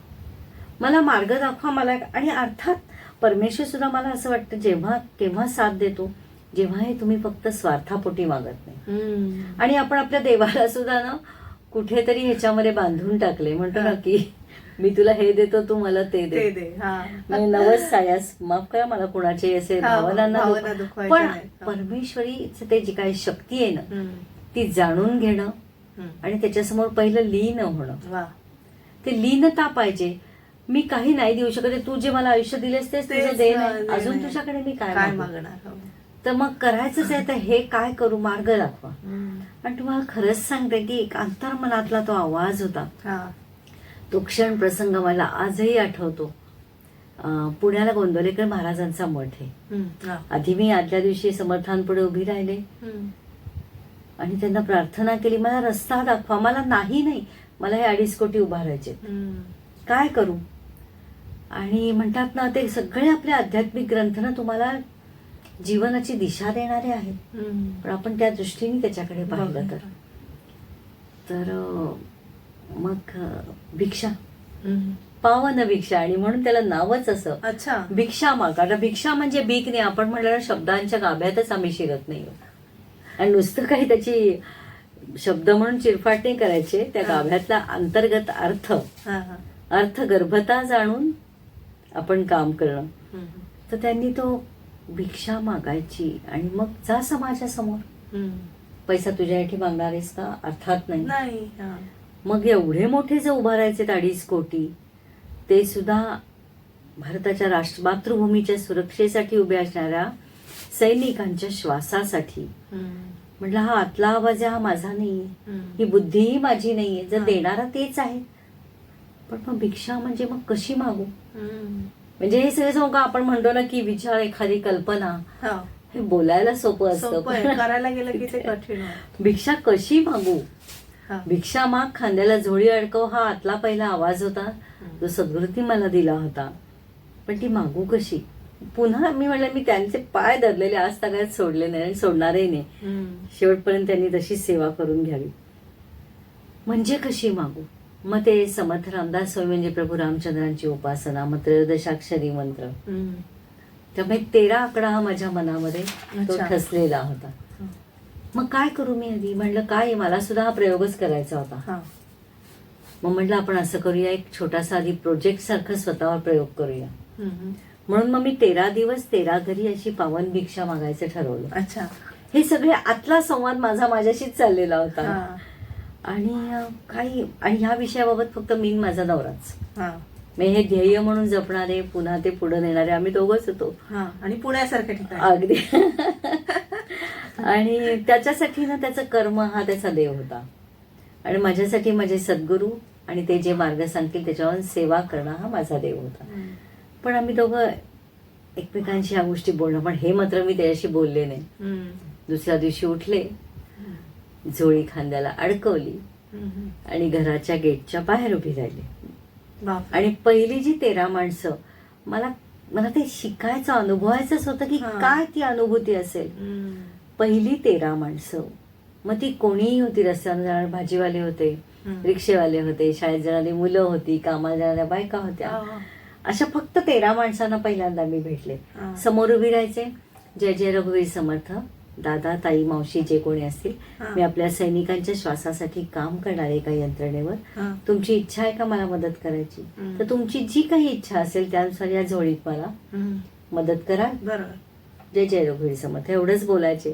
मला मार्ग दाखवा मला. आणि अर्थात परमेश्वर सुद्धा मला असं वाटतं जेव्हा केव्हा साथ देतो, जेव्हा हे तुम्ही फक्त स्वार्थापोटी मागत नाही. आणि आपण आपल्या देवाला सुद्धा ना कुठेतरी ह्याच्यामध्ये बांधून टाकले. म्हणतो ना की मी तुला हे देतो, तू मला ते दे. नवस सायास माफ करा, मला कुणाचे असे भावनांना पण परमेश्वरीचं ते जी काही शक्ती आहे ना, ती जाणून घेणं आणि त्याच्यासमोर पहिलं लीन होणं. ते लीनता पाहिजे. मी काही नाही देऊ शकत, तू जे मला आयुष्य दिलेस तेच तुझं दे नाही, अजून तुझ्याकडे मी काय मागणार. तर मग करायचंच आहे, तर हे काय करू, मार्ग दाखवा. आणि तुम्हाला खरंच सांगते की एक अंतर्मनातला तो आवाज होता, तो क्षण प्रसंग मला आजही आठवतो. पुण्याला गोंदवलेकर महाराजांचा मठ आहे. आधी मी आदल्या दिवशी समर्थांपुढे उभी राहिले आणि त्यांना प्रार्थना केली, मला रस्ता दाखवा, मला नाही मला हे 2.5 कोटी उभारायचे, काय करू. आणि म्हणतात ना, ते सगळे आपले आध्यात्मिक ग्रंथ ना तुम्हाला जीवनाची दिशा देणारे आहेत. पण आपण त्या दृष्टीने त्याच्याकडे पाहिलं तर मग भिक्षा, पावन भिक्षा. आणि म्हणून त्याला नावच असं, भिक्षा माग. आता भिक्षा म्हणजे भीक नाही, आपण म्हणलं शब्दांच्या गाभ्यातच आम्ही शिरत नाही. आणि नुसतं काही त्याची शब्द म्हणून चिरफाट नाही करायचे, त्या गाभ्यातला अंतर्गत अर्थ गर्भता जाणून आपण काम करणं. तर त्यांनी तो भिक्षा मागायची. आणि मग जा समाजासमोर, पैसा तुझ्यासाठी मागणार आहेस का, अर्थात नाही. मग एवढे मोठे जे उभारायचे 2.5 कोटी, ते सुद्धा भारताच्या मातृभूमीच्या सुरक्षेसाठी उभे असणाऱ्या सैनिकांच्या श्वासासाठी. म्हटलं हा आतला आवाज हा माझा नाहीये, ही बुद्धीही माझी नाहीये, जर देणारा तेच आहे. पण मग भिक्षा म्हणजे मग कशी मागू. म्हणजे हे सगळं सांगू का, आपण म्हणतो ना की विचार, एखादी कल्पना, हे बोलायला सोपं असतं, करायला गेलं की ते कठीण. भिक्षा कशी मागू. भिक्षा माग, खांद्याला झोळी अडकव, हा आतला पहिला आवाज होता जो सद्गुरूंनी मला दिला होता. पण ती मागू कशी. पुन्हा मी म्हणलं, मी त्यांचे पाय धरलेले आज सगळ्यात सोडले नाही आणि सोडणारही नाही. शेवटपर्यंत त्यांनी तशीच सेवा करून घ्यावी. म्हणजे कशी मागू. मग ते समर्थ रामदास स्वामी म्हणजे प्रभू रामचंद्रांची उपासना, मग त्रयोदशाक्षरी मंत्र. त्यामुळे 13 आकडा हा माझ्या मनामध्ये तो ठसलेला होता. मग काय करू मी. आधी म्हणलं काय, मला सुद्धा हा प्रयोगच करायचा होता. मग म्हटलं आपण असं करूया, एक छोटासा आधी प्रोजेक्ट सारखं स्वतःवर प्रयोग करूया. म्हणून मग मी 13 दिवस 13 घरी अशी पावन भिक्षा मागायचं ठरवलं. हे सगळे आतला संवाद माझ्याशीच चाललेला होता. आणि काही, आणि ह्या विषयाबाबत फक्त मी माझा नवराच, मी हे ध्येय म्हणून जपणारे, पुन्हा ते पुढे नेणारे आम्ही दोघंच होतो. आणि पुण्यासारख्या ठिकाणी अगदी. आणि त्याच्यासाठी ना त्याचं कर्म हा त्याचा देव होता. आणि माझ्यासाठी माझे सद्गुरू आणि ते जे मार्ग सांगतील त्याच्यावर सेवा करणं हा माझा देव होता. पण आम्ही दोघं एकमेकांशी ह्या गोष्टी बोलणं, पण हे मात्र मी त्याच्याशी बोलले नाही. दुसऱ्या दिवशी उठले, झोळी खांद्याला अडकवली आणि घराच्या गेटच्या बाहेर उभी राहिली. आणि पहिली जी 13 माणसं, मला ते शिकायचं, अनुभवायचंच होतं की काय ती अनुभूती असेल. पहिली 13 माणसं, मग ती कोणीही होती. रस्त्यावर जाणारे भाजीवाले होते, रिक्षेवाले होते, शाळेत जाणारी मुलं होती, कामाला जाणाऱ्या बायका होत्या. अशा फक्त 13 माणसांना पहिल्यांदा मी भेटले. समोर उभी राहायचे, जय जय रघुवीर समर्थ, दादा, ताई, मावशी, जे कोणी असतील, मी आपल्या सैनिकांच्या श्वासासाठी काम करणार एका यंत्रणेवर. तुमची इच्छा आहे का मला मदत करायची. तर तुमची जी काही इच्छा असेल त्यानुसार या झोळीत मला मदत करा. जय जय रघुवीर समर्थ एवढंच बोलायचे.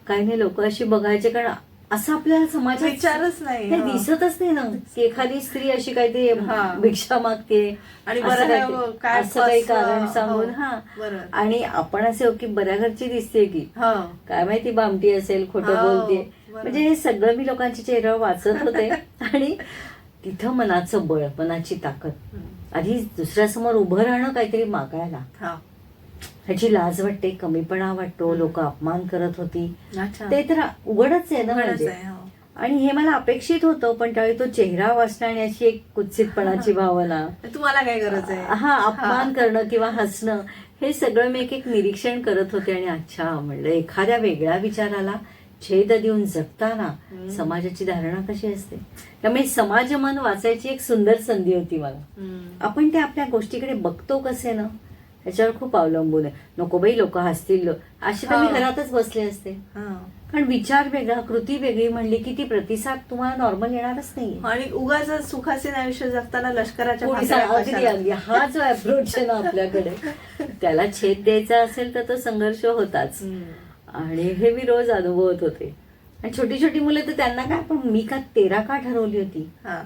काही नाही, लोक अशी बघायचे, कारण असं आपल्या समाजात विचारच नाही. हे दिसतच नाही ना की एखादी स्त्री अशी काहीतरी हा. भिक्षा मागते आणि असं बरं काहीतरी- काय असं काही फसलं, कारण सांगून. हो, हा बरं. आणि आपण असे हो की बऱ्या घरची दिसते की हो. काय माहिती बामटी असेल, खोटं हो, बोलते. बरोबर. म्हणजे हे सगळं मी लोकांच्या चेहऱ्यावर वाचत होते आणि तिथं मनाचं बळ, मनाची ताकद. आधी दुसऱ्यासमोर उभं राहणं, काहीतरी मागायला, हा. ह्याची लाज वाटते, कमीपणा वाटतो, लोक अपमान करत होती. अच्छा. ते तर उघडच आहे ना उघडच म्हणजे. आहे, हो. आणि हे मला अपेक्षित होतं, पण त्यावेळी तो चेहरा वाचणं आणि अशी एक कुत्सितपणाची भावना, तुम्हाला काय गरज आहे? हा अपमान करणं किंवा हसणं, हे सगळं मी एक निरीक्षण करत होते. आणि अच्छा म्हणलं, एखाद्या वेगळ्या विचाराला छेद देऊन जगताना समाजाची धारणा कशी असते. त्यामुळे समाज मन वाचायची एक सुंदर संधी होती मला. आपण ते आपल्या गोष्टीकडे बघतो कसे ना, ह्याच्यावर खूप अवलंबून आहे. नको बाई लोक हसतील, अशी तर मी घरातच बसले असते. कारण विचार वेगळा, कृती वेगळी म्हणली की ती प्रतिसाद तुम्हाला नॉर्मल येणारच नाही. आणि उगाच सुखासीन आयुष्य जगताना लष्कराच्या पोलिसांना भाकऱ्या अगदी कशाला? अगदी हा जो अप्रोच आहे ना आपल्याकडे, त्याला छेद द्यायचा असेल तर तो संघर्ष होताच. आणि हे मी रोज अनुभवत होते. आणि छोटी छोटी मुलं तर त्यांना काय, पण मी का 13 का ठरवली होती. हा.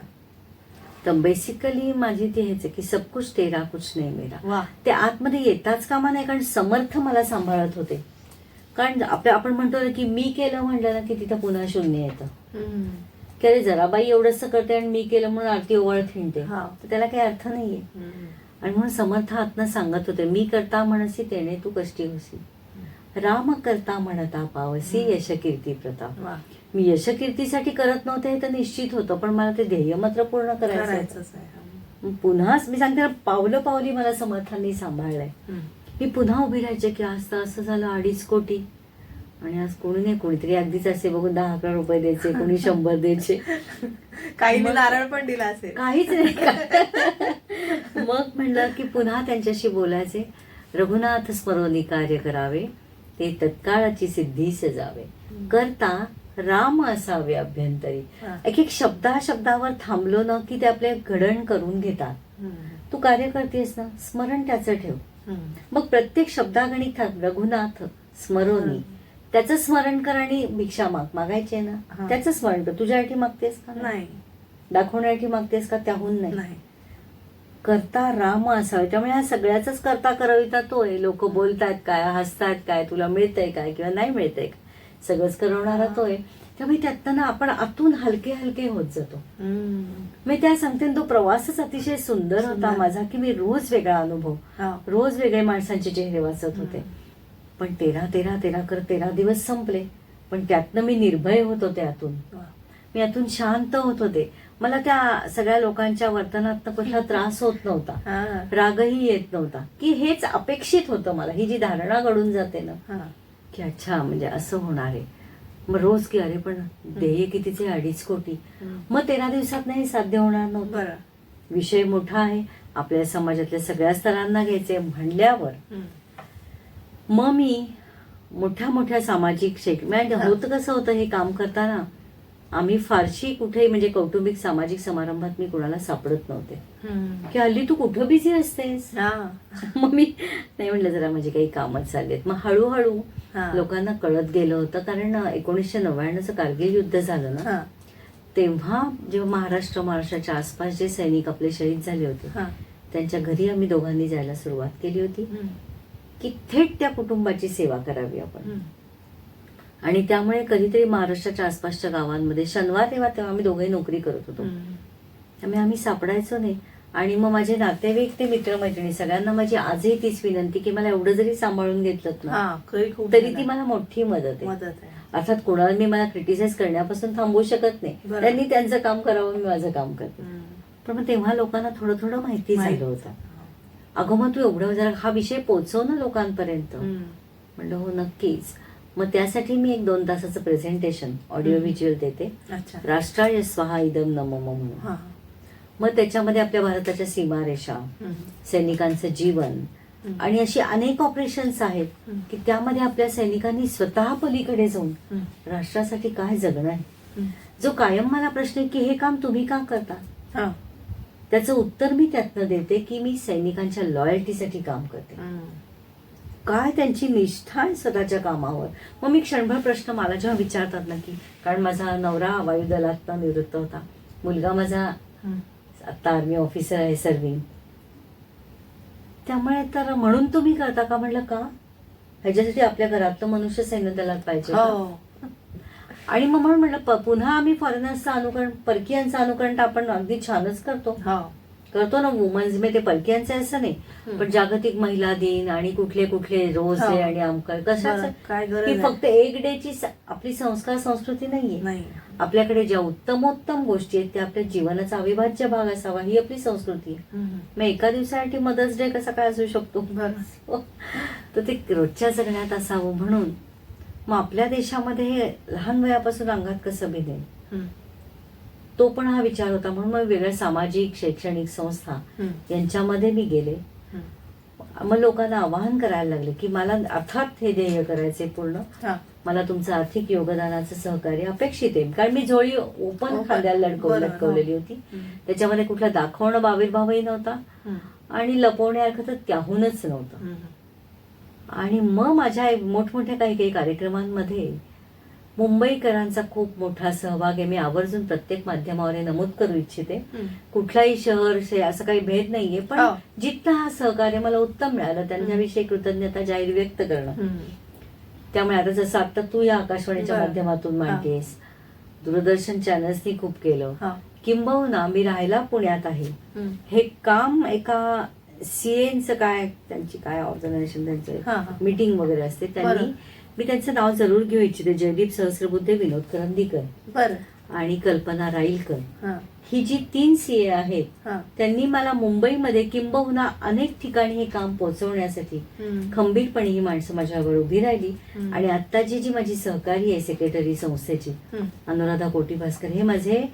तर बेसिकली माझी ती हेच आहे की सब कुछ तेरा कुछ नाही मेरा. वा. ते आतमध्ये येताच कामा नाही, कारण समर्थ मला सांभाळत होते. कारण आपण म्हणतो ना की मी केलं म्हणलं ना की तिथं पुन्हा शून्य येतं. की अरे जरा बाई एवढंच करते आणि मी केलं म्हणून आरती ओवळ थिंडते, हा. तर त्याला काही अर्थ नाहीये. आणि म्हणून समर्थ आत्मा सांगत होते, मी करता म्हणसी तेने तू कष्टी होसी, राम करता म्हणता पावसी यश कीर्ती प्रताप. वा. मी यशकीर्तीसाठी करत नव्हते हे तर निश्चित होतं, पण मला ते ध्येय मात्र पूर्ण करायचं करायचंच होतं. आहे. पुन्हाच मी सांगते ना, पावलं पावली मला समर्थांनी सांभाळलंय. मी पुन्हा उभी राहायचे की आज तर असं झालं 2.5 कोटी, आणि आज कोणी नाही, कोणीतरी अगदीच असे बघून 10-11 रुपये द्यायचे, कोणी 100 द्यायचे, काही मग- नारळ पण दिला असेल. काहीच नाही. मग म्हणलं की पुन्हा त्यांच्याशी बोलायचे. रघुनाथ स्मरोनी कार्य करावे, ते तत्काळाची सिद्धी सजावे, करता राम असावे अभ्यंतरी. हा. एक एक शब्दावर थांबलो ना की ते आपले घडण करून घेतात. तू कार्य करतेस ना, स्मरण त्याचं ठेव. मग प्रत्येक शब्दागणिक रघुनाथ स्मरोनी, त्याचं स्मरण कर आणि भिक्षा मागायची आहे हा. ना, त्याचं स्मरण कर. तुझ्यासाठी मागतेस का? नाही. दाखवण्यासाठी मागतेस का? त्याहून नाही. नाही. करता राम असावे. त्यामुळे ह्या सगळ्याच करता करविता तो आहे. लोक बोलतायत काय, हसतायत काय, तुला मिळतंय काय किंवा नाही मिळतंय काय, सगळंच करवणारा तो आहे. त्यामुळे त्यातनं ना आपण आतून हलके हलके होत जातो. मी त्या सांगते, तो प्रवासच अतिशय सुंदर होता माझा, की मी रोज वेगळा अनुभव, रोज वेगळे माणसांचे चेहरे वाचत होते. पण 13 दिवस संपले, पण त्यातनं मी निर्भय होत होते. आतून मी आतून शांत होत होते. मला त्या सगळ्या लोकांच्या वर्तनात कुठला त्रास होत नव्हता, रागही येत नव्हता, की हेच अपेक्षित होतं मला. ही जी धारणा घडून जाते ना की अच्छा म्हणजे असं होणार आहे. मग रोज की अरे पण ध्येय कितीचे 2.5 कोटी. मग 13 दिवसात नाही साध्य होणार नव्हतं. विषय मोठा आहे, आपल्या समाजातल्या सगळ्या स्तरांना घ्यायचे म्हणल्यावर मग मी मोठ्या मोठ्या सामाजिक म्हणजे होतं कसं होतं हे काम करताना, आम्ही फारशी कुठे म्हणजे कौटुंबिक सामाजिक समारंभात मी कुणाला सापडत नव्हते. की हल्ली तू कुठं बिझी असतेस. मग मी नाही म्हणलं, जरा म्हणजे काही कामच चाललेत. मग हळूहळू लोकांना कळत गेलं होतं, कारण 1999चं कारगिल युद्ध झालं ना, तेव्हा जेव्हा महाराष्ट्राच्या आसपास जे सैनिक आपले शहीद झाले होते, त्यांच्या घरी आम्ही दोघांनी जायला सुरुवात केली होती की थेट त्या कुटुंबाची सेवा करावी आपण. आणि त्यामुळे कधीतरी महाराष्ट्राच्या आसपासच्या गावांमध्ये शनिवार तेव्हा आम्ही दोघेही नोकरी करत होतो, त्यामुळे आम्ही सापडायचो नाही. आणि मग माझे नातेवाईक ते मित्रमैत्रिणी सगळ्यांना माझी आजही तीच विनंती की मला एवढं जरी सांभाळून घेतलं ना तरी ती मला मोठी मदत आहे. अर्थात कोणाला मी मला क्रिटिसाइज करण्यापासून थांबवू शकत नाही, त्यांनी त्यांचं काम करावं, मी माझं काम करते. पण मग तेव्हा लोकांना थोडं थोडं माहिती झालं होतं. अगं मग तू एवढं जरा हा विषय पोहोचव ना लोकांपर्यंत. म्हणलं हो नक्कीच. मग त्यासाठी मी एक 2 तासाचं प्रेझेंटेशन ऑडिओ व्हिज्युअल देते, राष्ट्राय स्वाहा इदम नमः म्हणून. मग त्याच्यामध्ये आपल्या भारताच्या सीमारेषा, सैनिकांचं जीवन आणि अशी अनेक ऑपरेशन्स आहेत की त्यामध्ये आपल्या सैनिकांनी स्वतः पलीकडे जाऊन राष्ट्रासाठी काय जगणं आहे. जो कायम मला प्रश्न आहे की हे काम तुम्ही का करता, त्याचं उत्तर मी त्यातनं देते की मी सैनिकांच्या लॉयल्टीसाठी काम करते. काय त्यांची निष्ठा आहे स्वतःच्या कामावर. मग मी क्षणभर प्रश्न मला जेव्हा विचारतात ना, की कारण माझा नवरा वायुदलातनं निवृत्त होता, मुलगा माझा आता आर्मी ऑफिसर आहे सर्विंग, त्यामुळे तर म्हणून तुम्ही करता का? म्हटलं का, ह्याच्यासाठी आपल्या घरात तर मनुष्य सैन्य दलात पाहिजे का? आणि मग म्हणून म्हटलं पुन्हा आम्ही फॉरेनर्सचं अनुकरण, परकीयांचं अनुकरण तर आपण अगदी छानच करतो ना. वुमन्स मे ते परकीयांचे असं नाही, पण जागतिक महिला दिन आणि कुठले कुठले रोज डे आणि अमकं कशाचं काय ही फक्त एक डेची आपली संस्कार संस्कृती नाहीये. आपल्याकडे ज्या उत्तमोत्तम गोष्टी आहेत त्या आपल्या जीवनाचा अविभाज्य भाग असावा ही आपली संस्कृती आहे. मग एका दिवसासाठी मदर्स डे कसा काय असू शकतो? तर ते रोजच्या जगण्यात असावं म्हणून मग आपल्या देशामध्ये हे लहान वयापासून अंगात कसं भिनेल, तो पण हा विचार होता. म्हणून मग वेगळ्या सामाजिक शैक्षणिक संस्था यांच्यामध्ये मी गेले. मग लोकांना आवाहन करायला लागले की मला अर्थात हे ध्येय करायचे पूर्ण, मला तुमचं आर्थिक योगदानाचं सहकार्य अपेक्षित आहे. कारण मी झोळी ओपन खांद्याला लटकवलेली होती, त्याच्यामध्ये कुठला दाखवणं आविर्भावही नव्हता आणि लपवण्यासारखं तर त्याहूनच नव्हतं. आणि मग माझ्या मोठमोठ्या काही कार्यक्रमांमध्ये मुंबईकरांचा खूप मोठा सहभाग आहे. मी आवर्जून प्रत्येक माध्यमावर नमूद करू इच्छिते. कुठलाही शहर असं काही भेद नाहीये, पण जिथं हा सहकार्य मला उत्तम मिळालं त्यांच्याविषयी कृतज्ञता जाहीर व्यक्त करणं. त्यामुळे आता जसं आता तू या आकाशवाणीच्या माध्यमातून मांडतेस, दूरदर्शन चॅनल्सनी खूप केलं, किंबहुना मी राहायला पुण्यात आहे. हे काम एका सीएनचं काय त्यांची काय ऑर्गनायझेशन त्यांचं मीटिंग वगैरे असते, त्यांनी मी त्यांचं नाव जरूर घेऊ इच्छिते. जयदीप सहस्रबुद्धे, विनोद करंदीकर आणि कल्पना राईलकर, ही जी 3 सीए आहेत त्यांनी मला मुंबईमध्ये किंबहुना अनेक ठिकाणी हे काम पोहोचवण्यासाठी खंबीरपणे ही माणसं माझ्यावर उभी राहिली. आणि आत्ताची जी माझी सहकारी आहे सेक्रेटरी संस्थेची अनुराधा कोटी भास्कर, हे माझे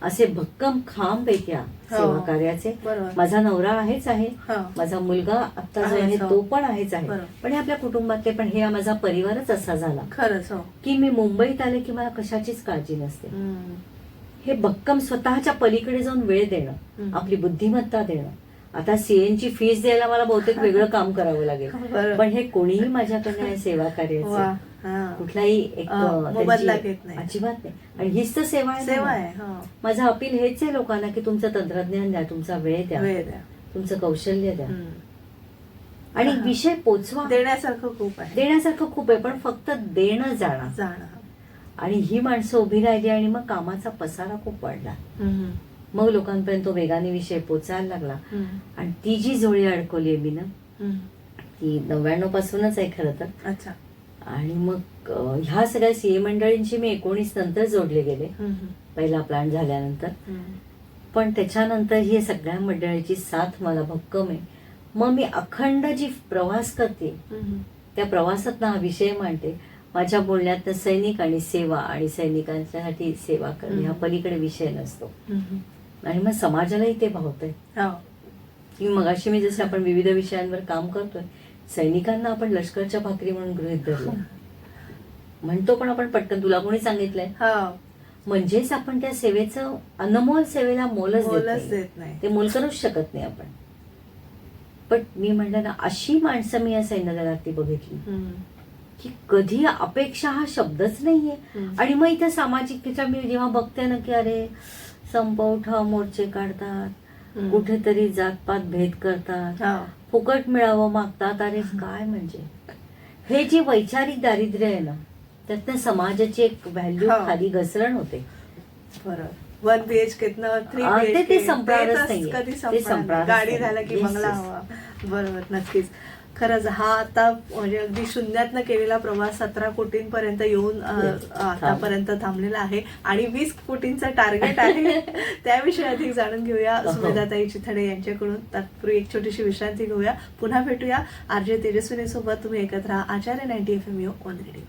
असे भक्कम खांब आहेत या सेवा कार्याचे. माझा नवरा आहेच आहे, माझा मुलगा आता जो आहे तो पण आहेच आहे, पण हे आपल्या कुटुंबातले, पण हे माझा परिवारच असा झाला खरंच की मी मुंबईत आले की मला कशाचीच काळजी नसते. हे भक्कम स्वतःच्या पलीकडे जाऊन वेळ देणं, आपली बुद्धिमत्ता देणं. आता सीएनची फीस द्यायला मला बहुतेक वेगळं काम करावं लागेल, पण हे कोणीही माझ्याकडे सेवा कार्याचं कुठलाही एक अजिबात नाही. आणि हीच तर सेवा आहे. माझं अपील हेच आहे लोकांना की तुमचं तंत्रज्ञान द्या, तुमचा वेळ द्या, तुमचं कौशल्य द्या आणि विषय पोचवा. देण्यासारखं खूप आहे, पण फक्त देणं जाणं. आणि ही माणसं उभी राहिली आणि मग कामाचा पसारा खूप वाढला. मग लोकांपर्यंत तो वेगाने विषय पोचायला लागला. आणि ती जी झोळी अडकवली मी ना, ती 99 पासूनच आहे खरं तर. आणि मग ह्या सगळ्या सीए मंडळींची मी 19 नंतर जोडले गेले, पहिला प्लॅन झाल्यानंतर. पण त्याच्यानंतर ही सगळ्या मंडळीची साथ मला भक्कम आहे. मग मी अखंड जी प्रवास करते त्या प्रवासात हा विषय मांडते. माझ्या बोलण्यात सैनिक आणि सेवा आणि सैनिकांसाठी सेवा करणे ह्या पलीकडे विषय नसतो. आणि मग समाजालाही ते भावतंय की मगाशी मी जसं आपण विविध विषयांवर काम करतोय, सैनिकांना आपण लष्करच्या भाकरी म्हणून गृहीत धरलं म्हणतो, पण आपण पटकन तुला कोणी सांगितलंय, म्हणजेच आपण त्या सेवेचं अनमोल सेवेला मोलच देत नाही, ते मोल करूच शकत नाही आपण. पण मी म्हणलं ना, अशी माणसं मी या सैन्य दलातली बघितली की कधी अपेक्षा हा शब्दच नाहीये. आणि मग इथे सामाजिक मी जेव्हा बघते ना की अरे संप उठाव मोर्चे काढतात, कुठेतरी जातपात भेद करतात, फुकट मिळावं मागतात. अरे काय म्हणजे हे जे वैचारिक दारिद्र्य आहे ना, त्यातनं समाजाची एक व्हॅल्यू खाली घसरण होते. बरोबर. 1 BHK 3 ते संपणारच नाहीये, गाडी झाला की बंगला हवा. बरोबर, नक्कीच. खरंच हा आता म्हणजे अगदी शून्यातनं केलेला प्रवास 17 कोटींपर्यंत येऊन आतापर्यंत थांबलेला आहे आणि 20 कोटींचं टार्गेट आहे. त्याविषयी अधिक जाणून घेऊया सुमेधाताई चिथडे यांच्याकडून. तत्पूर्वी एक छोटीशी विश्रांती घेऊया. पुन्हा भेटूया आरजे तेजस्विनी सोबत. तुम्ही ऐकत राहा आचार्य 90 FM ऑन रेडिओ.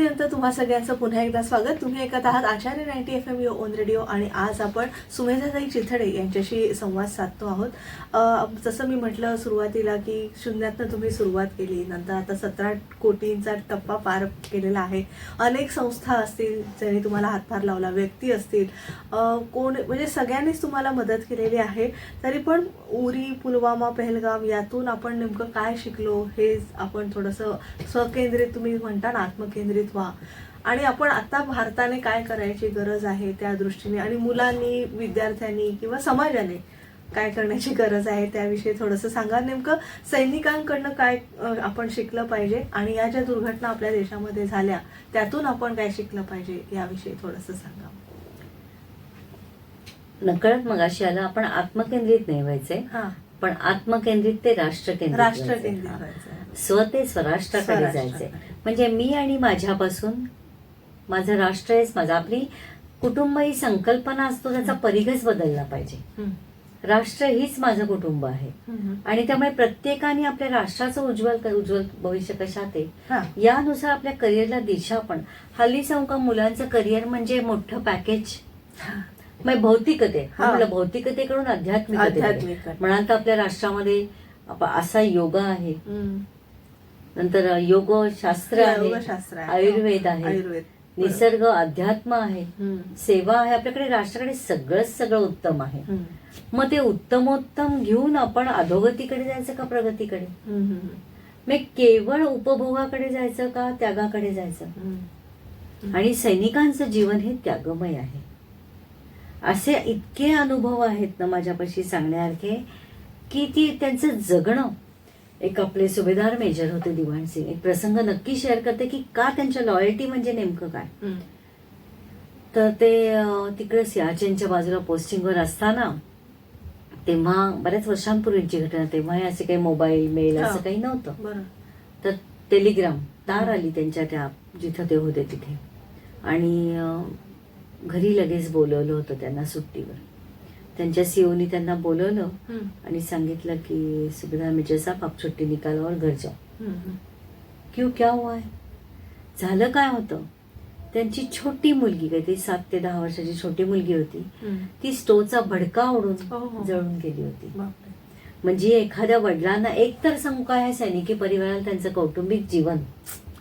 विश्रांतीनंतर तुम्हा सगळ्यांचं पुन्हा एकदा स्वागत. तुम्ही ऐकत आहात आचार्य 90 FM युअर ओन रेडिओ आणि आज आपण सुमेधाताई चिथडे यांच्याशी संवाद साधतो आहोत. जसं मी म्हटलं सुरुवातीला की शून्यातनं तुम्ही सुरुवात केली, नंतर आता 17 कोटींचा टप्पा पार केलेला आहे. अनेक संस्था असतील ज्यांनी तुम्हाला हातभार लावला, व्यक्ती असतील, कोण म्हणजे सगळ्यांनीच तुम्हाला मदत केलेली आहे. तरी पण उरी, पुलवामा, पहलगाम यातून आपण नेमकं काय शिकलो हे आपण थोडंसं स्वकेंद्रित, तुम्ही म्हणता ना आत्मकेंद्रित व्हा, आणि आपण आता भारताने काय करायची गरज आहे त्या दृष्टीने, आणि मुलांनी, विद्यार्थ्यांनी किंवा समाजाने काय करण्याची गरज आहे त्याविषयी थोडंसं सांगा. नेमकं सैनिकांकडनं काय आपण शिकलं पाहिजे आणि या ज्या दुर्घटना आपल्या देशामध्ये झाल्या त्यातून आपण काय शिकलं पाहिजे याविषयी थोडंसं सांगा. नकळत मगाशी आलं, आपण आत्मकेंद्रित नाही व्हायचंय, पण आत्मकेंद्रित ते राष्ट्रकेंद्रित राष्ट्रकेंद्रित स्व ते स्वराष्ट्राकडे जायचंय. म्हणजे मी आणि माझ्यापासून माझं राष्ट्र हेच माझं, आपली कुटुंब ही संकल्पना असतो त्याचा परिघच बदलला पाहिजे. राष्ट्र हीच माझं कुटुंब आहे आणि त्यामुळे प्रत्येकाने आपल्या राष्ट्राचं उज्ज्वल भविष्य कशात आहे यानुसार आपल्या करिअरला दिशा. पण हल्ली सांगू का, मुलांचं करिअर म्हणजे मोठं पॅकेज, मग भौतिकते, मला भौतिकतेकडून आध्यात्मिकते म्हणाल तर आपल्या राष्ट्रामध्ये असा योगा आहे, नंतर योगशास्त्र आहे, आयुर्वेद आहे, निसर्ग, अध्यात्म आहे, सेवा आहे. आपल्याकडे राष्ट्राकडे सगळं उत्तम आहे. मग ते उत्तमोत्तम घेऊन आपण अधोगतीकडे जायचं का प्रगतीकडे? मग केवळ उपभोगाकडे जायचं का त्यागाकडे जायचं? आणि सैनिकांचं जीवन हे त्यागमय आहे. असे इतके अनुभव आहेत ना माझ्यापाशी सांगण्यासारखे की ती त्यांचं जगणं. एक आपले सुभेदार मेजर होते दिवाण सिंग, एक प्रसंग नक्की शेअर करते की का त्यांच्या लॉयल्टी म्हणजे नेमकं काय. तर ते तिकडे सियाचेनच्या बाजूला पोस्टिंगवर असताना, तेव्हा बऱ्याच वर्षांपूर्वीची घटना, तेव्हा असे काही मोबाईल, मेल असं काही नव्हतं. तर टेलिग्राम तार आली त्यांच्या त्या जिथं ते होते तिथे, आणि घरी लगेच बोलवलं होतं त्यांना सुट्टीवर. त्यांच्या सीओनी त्यांना बोलवलं आणि सांगितलं की सुभेदार मेजर साहब आप छुट्टी निकालो और घर जाओ. क्यों, क्या हुआ है? झालं काय होतं, त्यांची छोटी मुलगी, काहीतरी 7 ते 10 वर्षाची छोटी मुलगी होती, ती स्टोवचा भडका ओढून जळून गेली होती. म्हणजे एखाद्या वडिलांना, एकतर सांगू काय, सैनिकी परिवाराला त्यांचं कौटुंबिक जीवन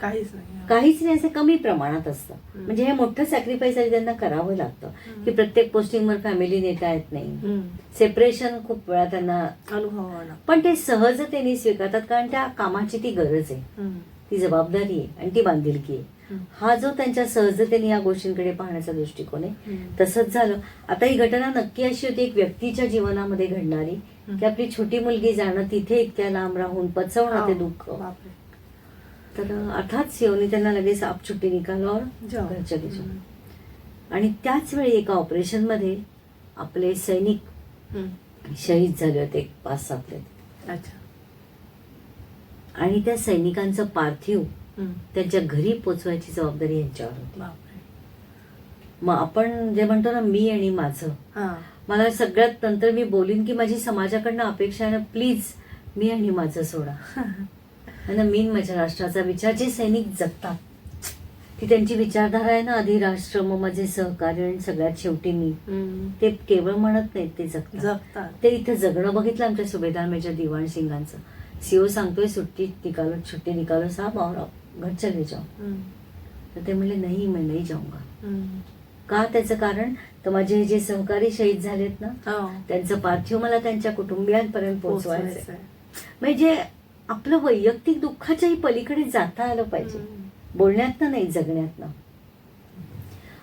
काहीच नाही, असं कमी प्रमाणात असतं. म्हणजे हे मोठं सॅक्रिफाईस त्यांना करावं लागतं की प्रत्येक पोस्टिंगवर फॅमिली नेता येत नाही, सेपरेशन खूप वेळा त्यांना अनुभव, पण ते सहजतेने स्वीकारतात कारण त्या कामाची ती गरज आहे, ती जबाबदारी आहे आणि ती बांधिलकी आहे. हा जो त्यांच्या सहजतेने या गोष्टींकडे पाहण्याचा दृष्टिकोन आहे, तसंच झालं. आता ही घटना नक्की अशी होती एक व्यक्तीच्या जीवनामध्ये घडणारी की आपली छोटी मुलगी जाणं, तिथे इतक्या लांब राहून पचवणं ते दुःख. तर अर्थात सीओनी त्यांना लगेच आप छुट्टी निकालो और घर चले जाओ. आणि त्याच वेळी एका ऑपरेशन मध्ये आपले सैनिक शहीद झाले होते, 5-7. आणि त्या सैनिकांचं पार्थिव त्यांच्या घरी पोचवायची जबाबदारी यांच्यावर होती. मग आपण जे म्हणतो ना मी आणि माझं, मला सगळ्यात नंतर मी बोलीन की माझी समाजाकडनं अपेक्षा आहे ना, प्लीज मी आणि माझं सोडा. आणि मी माझ्या राष्ट्राचा विचार, जे सैनिक जगतात ती त्यांची विचारधारा आहे ना, आधी राष्ट्र मग माझे सहकार्य आणि सगळ्यात शेवटी मी, ते केवळ म्हणत नाहीत, ते जगतात. ते इथे जगणं बघितलं आमच्या सुभेदार मेजर दिवाण सिंगांचं. सीओ सांगतोय छुट्टी निकालो साहब और घर चले जाओ. तर ते म्हणले नाही, मैं नाही जाऊंगा. का? त्याचं कारण तर माझे जे सहकारी शहीद झालेत ना, त्यांचं पार्थिव मला त्यांच्या कुटुंबियांपर्यंत पोहोचवायचं. म्हणजे आपलं वैयक्तिक दुःखाच्याही पलीकडे जाता आलं पाहिजे, बोलण्यातनं नाही, जगण्यातनं.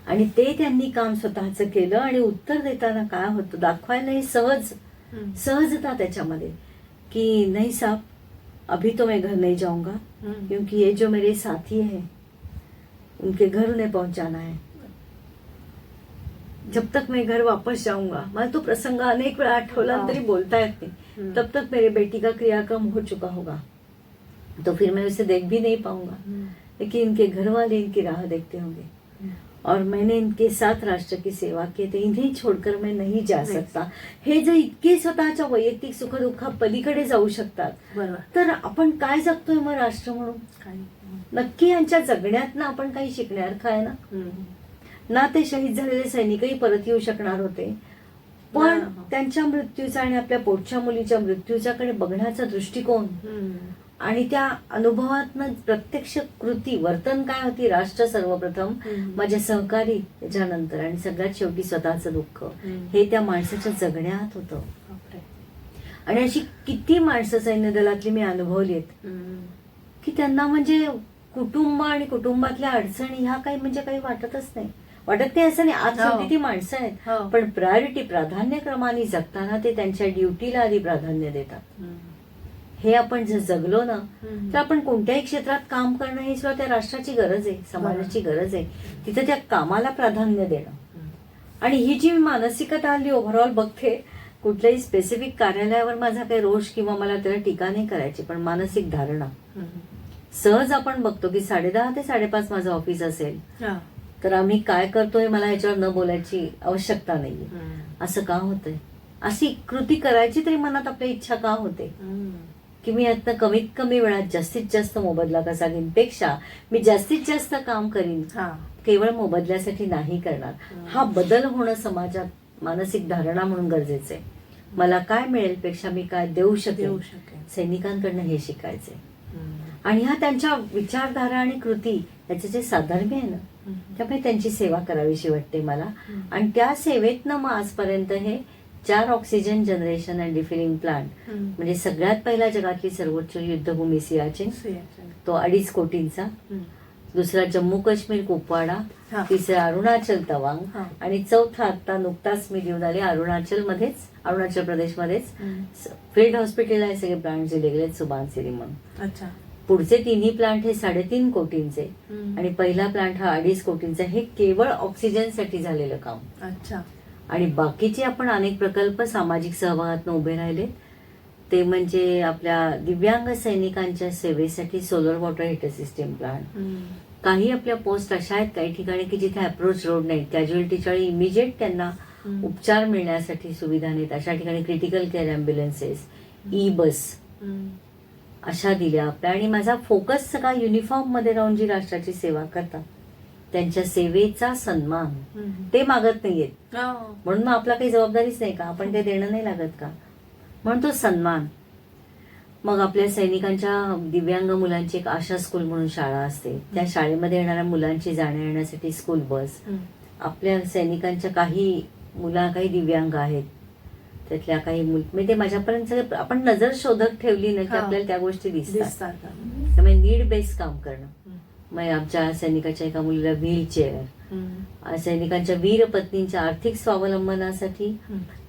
आणि ते त्यांनी काम स्वतःचं केलं. आणि उत्तर देताना काय होतं दाखवायला हे सहजता त्याच्यामध्ये कि नहीं साहब अभी तो मैं घर नहीं जाऊंगा क्योंकि ये जो मेरे साथी हैं उनके घर उन्हें पहुंचाना है. जब तक मैं घर वापस जाऊंगा, मला तो प्रसंग अनेक वेळा आठवला तरी बोलता येत नहीं, तब तक मेरे बेटी का क्रियाक्रम हो चुका होगा, तो फिर मैं उसे देख भी नहीं पाऊंगा, लेकिन इनके घर वाले इनकी राह देखते होंगे. और मैंने इनके साथ राष्ट्र की सेवा की, तर इन्हें छोडकर मैं नहीं जा सकता. हे जर इतके स्वतःच्या वैयक्तिक सुखदुःखा पलीकडे जाऊ शकतात, तर आपण काय जगतोय मग राष्ट्र म्हणून? नक्की यांच्या जगण्यातनं आपण काही शिकण्यासारखं आहे ना. ना ते शहीद झालेले सैनिकही परत येऊ शकणार होते, पण त्यांच्या मृत्यूचा आणि आपल्या पोटच्या मुलीच्या मृत्यूच्याकडे बघण्याचा दृष्टिकोन आणि त्या अनुभवातनं प्रत्यक्ष कृती वर्तन काय होती, राष्ट्र सर्वप्रथम, माझे सहकारी त्याच्यानंतर, आणि सगळ्यात शेवटी स्वतःचं दुःख, हे त्या माणसाच्या जगण्यात होतं. आणि अशी किती माणसं सैन्य दलातली मी अनुभवली आहेत की त्यांना म्हणजे कुटुंब आणि कुटुंबातल्या अडचणी ह्या काही म्हणजे काही वाटतच नाही. वाटत नाही असं नाही, आज शेवटी ती माणसं आहेत, पण प्रायोरिटी प्राधान्यक्रमाने जगताना ते त्यांच्या ड्युटीला आधी प्राधान्य देतात. हे आपण जर जगलो ना तर आपण कोणत्याही क्षेत्रात काम करणं ही सुद्धा त्या राष्ट्राची गरज आहे, समाजाची गरज आहे. तिथे त्या कामाला प्राधान्य देणं. आणि ही जी मानसिकता हल्ली ओव्हरऑल बघते, कुठल्याही स्पेसिफिक कार्यालयावर माझा काही रोष किंवा मला त्याला टीका नाही करायची, पण मानसिक धारणा सहज आपण बघतो की 10:30 ते 5:30 माझं ऑफिस असेल तर आम्ही काय करतोय मला ह्याच्यावर न बोलायची आवश्यकता नाहीये. असं का होतंय? अशी कृती करायची तरी मनात आपल्या इच्छा का होते की मी यातनं कमीत कमी वेळात जास्तीत जास्त मोबदला कसा घेईन, पेक्षा मी जास्तीत जास्त काम करीन, केवळ मोबदल्यासाठी नाही करणार. हा बदल होणं समाजात मानसिक धारणा म्हणून गरजेचं आहे. मला काय मिळेल पेक्षा मी काय देऊ शकेन, सैनिकांकडनं हे शिकायचंय. आणि हा त्यांच्या विचारधारा आणि कृती याचे जे साधर्म्य आहे ना, त्यामुळे त्यांची सेवा करावीशी वाटते मला. आणि त्या सेवेतनं मग आजपर्यंत हे 4 oxygen generation and refilling plant, म्हणजे सगळ्यात पहिला जगातली सर्वोच्च युद्धभूमी सियाचीन, तो 2.5 कोटींचा, दुसरा जम्मू काश्मीर कुपवाडा, तिसरा अरुणाचल तवांग, आणि चौथा आता नुकताच मी देऊन आले अरुणाचल प्रदेशमध्येच फील्ड हॉस्पिटल आहे. सगळे प्लांट दिले गेले सुभानसिरी म्हणून. पुढचे 3 प्लांट हे 3.5 कोटींचे आणि पहिला प्लांट हा 2.5 कोटींचा. हे केवळ ऑक्सिजनसाठी झालेलं काम. आणि बाकीचे आपण अनेक प्रकल्प सामाजिक सहभागातून उभे राहिले, ते म्हणजे आपल्या दिव्यांग सैनिकांच्या सेवेसाठी solar water heater system plant. काही आपल्या पोस्ट अशा आहेत काही ठिकाणी की जिथे अप्रोच रोड नाही, कॅज्युअलिटीच्या वेळी इमिजिएट त्यांना उपचार मिळण्यासाठी सुविधा नाहीत, अशा ठिकाणी क्रिटिकल केअर अँब्युलन्सेस, ई बस अशा दिल्या आपल्या. आणि माझा फोकस सगळा युनिफॉर्म मध्ये राहून जी राष्ट्राची सेवा करतात त्यांच्या सेवेचा सन्मान, ते मागत नाहीयेत. म्हणून मग आपला काही जबाबदारीच नाही का, आपण काही देणं नाही लागत का, म्हणून तो सन्मान. मग आपल्या सैनिकांच्या दिव्यांग मुलांची एक आशा स्कूल म्हणून शाळा असते, त्या शाळेमध्ये येणाऱ्या मुलांची जाण्या येण्यासाठी स्कूल बस. आपल्या सैनिकांच्या काही काही दिव्यांग आहेत, त्यातल्या काही म्हणजे माझ्यापर्यंत आपण नजर शोधक ठेवली ना की आपल्याला त्या गोष्टी दिसतात. त्यामुळे नीड बेस काम करणं. मग आमच्या सैनिकाच्या एका मुलीला व्हीलचेअर, सैनिकांच्या वीर पत्नींच्या आर्थिक स्वावलंबनासाठी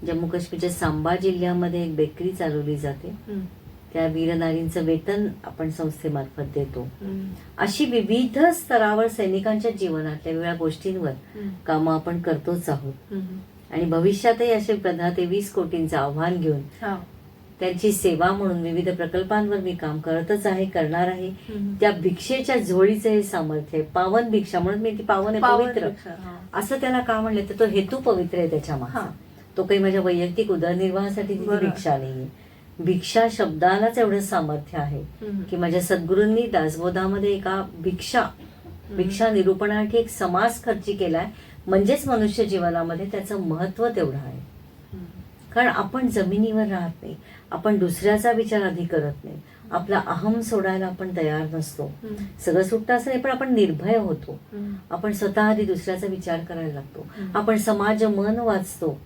जम्मू काश्मीरच्या सांबा जिल्ह्यामध्ये एक बेकरी चालवली जाते, त्या वीर नारींचं वेतन आपण संस्थेमार्फत देतो. अशी विविध स्तरावर सैनिकांच्या जीवनातल्या वेगळ्या गोष्टींवर कामं आपण करतोच आहोत. आणि भविष्यातही असे 15 ते 20 कोटींचं आव्हान घेऊन त्यांची सेवा म्हणून विविध प्रकल्पांवर मी काम करतच आहे, करणार आहे. त्या भिक्षेच्या झोळीचं हे सामर्थ्य आहे. पावन भिक्षा म्हणून मी ती पावन आहे, पवित्र असं त्याला का म्हणलं तर तो हेतू पवित्र आहे त्याच्या मागे. तो काही माझ्या वैयक्तिक उदरनिर्वाहासाठी भिक्षा नाहीये. भिक्षा शब्दालाच एवढं सामर्थ्य आहे की माझ्या सद्गुरूंनी दासबोधामध्ये एका भिक्षा निरूपणासाठी एक समास खर्ची केलाय. म्हणजेच मनुष्य जीवनामध्ये त्याचं महत्व तेवढं आहे. कारण आपण जमिनीवर राहत नाही, आपण दुसऱ्याचा विचार आधी करत नाही, आपला अहम सोडायला आपण तयार नसतो. सगळं सुटतं असं नाही, पण आपण निर्भय होतो. आपण स्वतः आधी दुसऱ्याचा विचार करायला लागतो, आपण समाज मन वाचतो,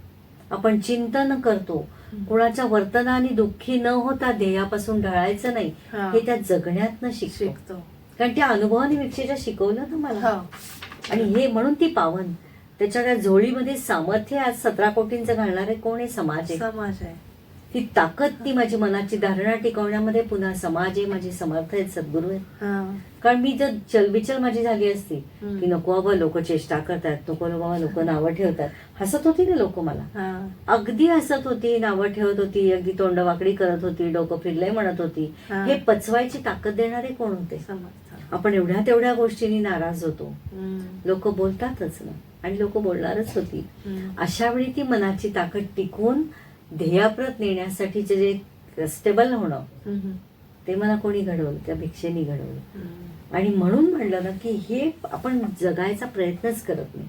आपण चिंतन करतो. कुणाच्या वर्तनाने दुःखी न होता ध्येयापासून ढळायचं नाही, हे त्या जगण्यातनं शिकतो. कारण त्या अनुभवाने भिक्षेच्या शिकवलं ना मला. आणि हे म्हणून ती पावन, त्याच्या त्या झोळीमध्ये सामर्थ्य. आज 17 कोटींचं घालणारे कोण आहे? समाज आहे. ती ताकद, ती माझी मनाची धारणा टिकवण्यामध्ये पुन्हा समाज आहे, माझे समर्थ आहेत, सद्गुरू आहेत. कारण मी जर चलबिचल माझी झाली असती की नको बाबा लोक चेष्टा करतात, नको बाबा लोक नावं ठेवतात, हसत होती ना लोक मला, अगदी हसत होती, नावं ठेवत होती, अगदी तोंड वाकडी करत होती, डोकं फिरलंय म्हणत होती. हे पचवायची ताकद देणारे कोण होते? आपण एवढ्या तेवढ्या गोष्टींनी नाराज होतो, लोक बोलतातच ना, आणि लोक बोलणारच होती. अशा वेळी ती मनाची ताकद टिकवून ध्येयाप्रत नेण्यासाठीचे जे स्टेबल होणं, ते मला कोणी घडवलं? त्या भिक्षेनी घडवलं. आणि म्हणून म्हणलं ना की हे आपण जगायचा प्रयत्नच करत नाही.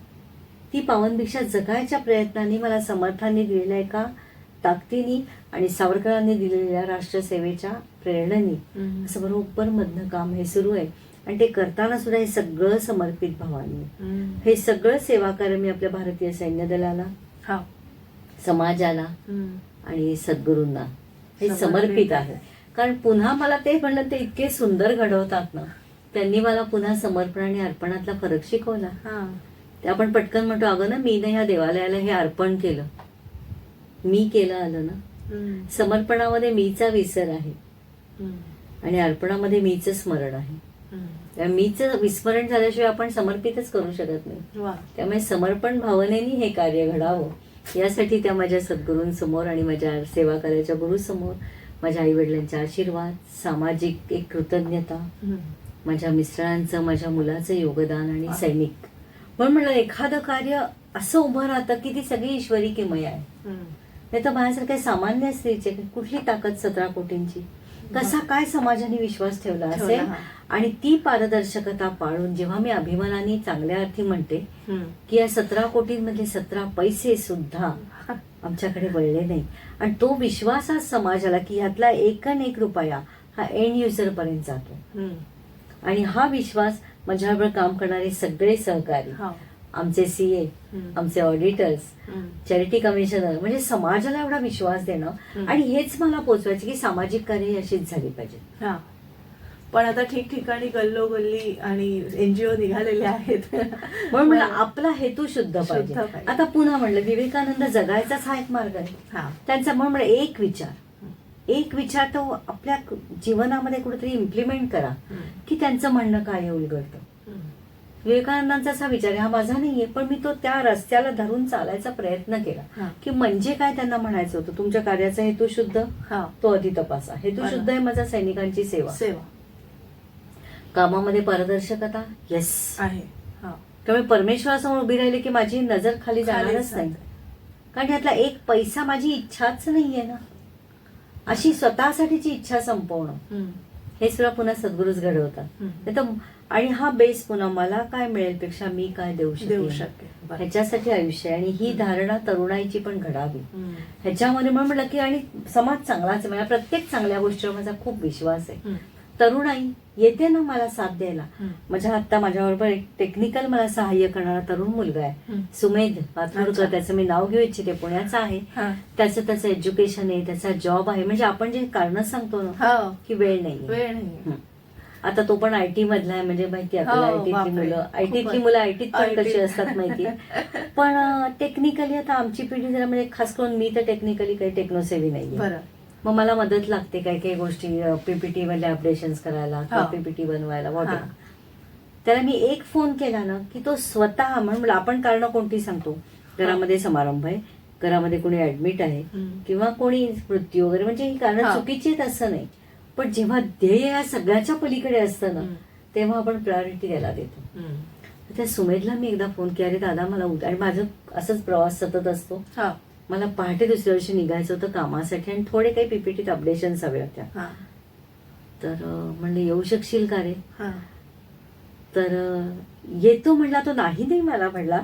ती पावनभिक्षा जगायच्या प्रयत्नाने मला समर्थांनी दिलेल्या एका ताकदीने आणि सावरकरांनी दिलेल्या राष्ट्रसेवेच्या प्रेरणेने असं बरोबर मधनं काम हे सुरू आहे. आणि ते करताना सुद्धा हे सगळं समर्पित भावाने, हे सगळं सेवाकार्य मी आपल्या भारतीय सैन्य दलाला, समाजाला आणि सद्गुरूंना हे समर्पित आहे. कारण पुन्हा मला ते म्हणलं ते इतके सुंदर घडवतात ना, त्यांनी मला पुन्हा समर्पण आणि अर्पणातला फरक शिकवला. ते आपण पटकन म्हणतो अगं ना मी ना ह्या देवालयाला हे अर्पण केलं, मी केलं आलं ना. समर्पणामध्ये मीचा विसर आहे आणि अर्पणामध्ये मीच स्मरण आहे. मीच विस्मरण झाल्याशिवाय आपण समर्पितच करू शकत नाही. त्यामुळे समर्पण भावनेने हे कार्य घडावं यासाठी त्या माझ्या सद्गुरूंसमोर आणि माझ्या सेवा कार्याच्या गुरुसमोर माझ्या आई वडिलांचा आशीर्वाद, सामाजिक एक कृतज्ञता, माझ्या मिस्टरांचं, माझ्या मुलाचं योगदान आणि सैनिक. पण म्हणलं एखादं कार्य असं उभं राहतं की ती सगळी ईश्वरी किमया आहे. नाही तर माझ्यासारख्या सामान्य स्त्रीचे कुठली ताकद 17 कोटींची, कसा काय समाजाने विश्वास ठेवला असेल. आणि ती पारदर्शकता पाळून जेव्हा मी अभिमानाने चांगल्या अर्थी म्हणते की या 17 कोटींमधले 17 पैसे सुद्धा आमच्याकडे वळले नाही, आणि तो विश्वास आज समाजाला की यातला एक रुपया हा एंड युजर पर्यंत जातो. आणि हा विश्वास माझ्याबरोबर काम करणारे सगळे सहकारी, आमचे सीए, आमचे ऑडिटर्स, चॅरिटी कमिशनर, म्हणजे समाजाला एवढा विश्वास देणं. आणि हेच मला पोचवायचे की सामाजिक कार्य अशीच झाली पाहिजे. पण आता ठिकठिकाणी गल्लोगल्ली आणि एनजीओ निघालेले आहेत. म्हणून म्हणलं आपला हेतू शुद्ध पाहिजे. आता पुन्हा म्हणलं विवेकानंद जगायचाच हा एक मार्ग आहे त्यांचा. म्हणून एक विचार तो आपल्या जीवनामध्ये कुठेतरी इम्प्लिमेंट करा की त्यांचं म्हणणं काय उलगडतं. विवेकानंदांचा असा विचार आहे, हा माझा नाहीये, पण मी तो त्या रस्त्याला धरून चालायचा प्रयत्न केला की म्हणजे काय त्यांना म्हणायचं होतं. तुमच्या कार्याचा हेतू शुद्ध, तो आधी तपासा. हेतू शुद्ध आहे माझा सैनिकांची सेवा, कामामध्ये पारदर्शकता येस आहे. त्यामुळे परमेश्वरासमोर उभी राहिली की माझी नजर खाली जाणारच नाही. कारण यातला एक पैसा माझी इच्छाच नाहीये ना, अशी स्वतःसाठीची इच्छा संपवणं हे सुद्धा पुन्हा सद्गुरूच घडवतात. आणि हा बेस पुन्हा मला काय मिळेल पेक्षा मी काय देऊ शकते ह्याच्यासाठी आयुष्य आहे. आणि ही धारणा तरुणाईची पण घडावी ह्याच्यामध्ये. म्हणलं की आणि समाज चांगलाच, मला प्रत्येक चांगल्या गोष्टीवर माझा खूप विश्वास आहे. तरुणाई येते ना मला साथ द्यायला. माझ्याबरोबर एक टेक्निकल मला सहाय्य करणारा तरुण मुलगा आहे, सुमेध पाथर्डकर. त्याचं मी नाव घेऊ इच्छिते, पुण्याचा आहे. त्याचं एज्युकेशन आहे, त्याचा जॉब आहे. म्हणजे आपण जे कारण सांगतो ना की वेळ नाही. आता तो पण आयटी मधला आहे, म्हणजे माहिती आपल्याला आयटीतली मुलं आयटीत पण कशी असतात माहिती. पण टेक्निकली आता आमची पिढी जरा म्हणजे खास करून मी तर टेक्निकली काही टेक्नोसेवी नाहीये. मग मला मदत लागते काही काही गोष्टी पीपीटी मधल्या अपडेशन करायला किंवा पीपीटी बनवायला वॉटर. त्याला मी एक फोन केला ना की तो स्वतः म्हणून आपण कारण कोणती सांगतो, घरामध्ये समारंभ आहे, घरामध्ये कोणी ऍडमिट आहे किंवा कोणी मृत्यू वगैरे, म्हणजे ही कारण चुकीची आहेत असं नाही. पण जेव्हा ध्येय या सगळ्याच्या पलीकडे असतं ना तेव्हा आपण प्रायोरिटी द्यायला देतो. त्या सुमेधला मी एकदा फोन केला, अरे दादा मला आणि माझं असंच प्रवास सतत असतो, मला पहाटे दुसऱ्या दिवशी निघायचं होतं कामासाठी आणि थोडे काही पीपीटीत अपडेशन हव्या होत्या. तर म्हणले येऊ शकशील का रे. तर येतो म्हणला. तो नाही मला म्हणला.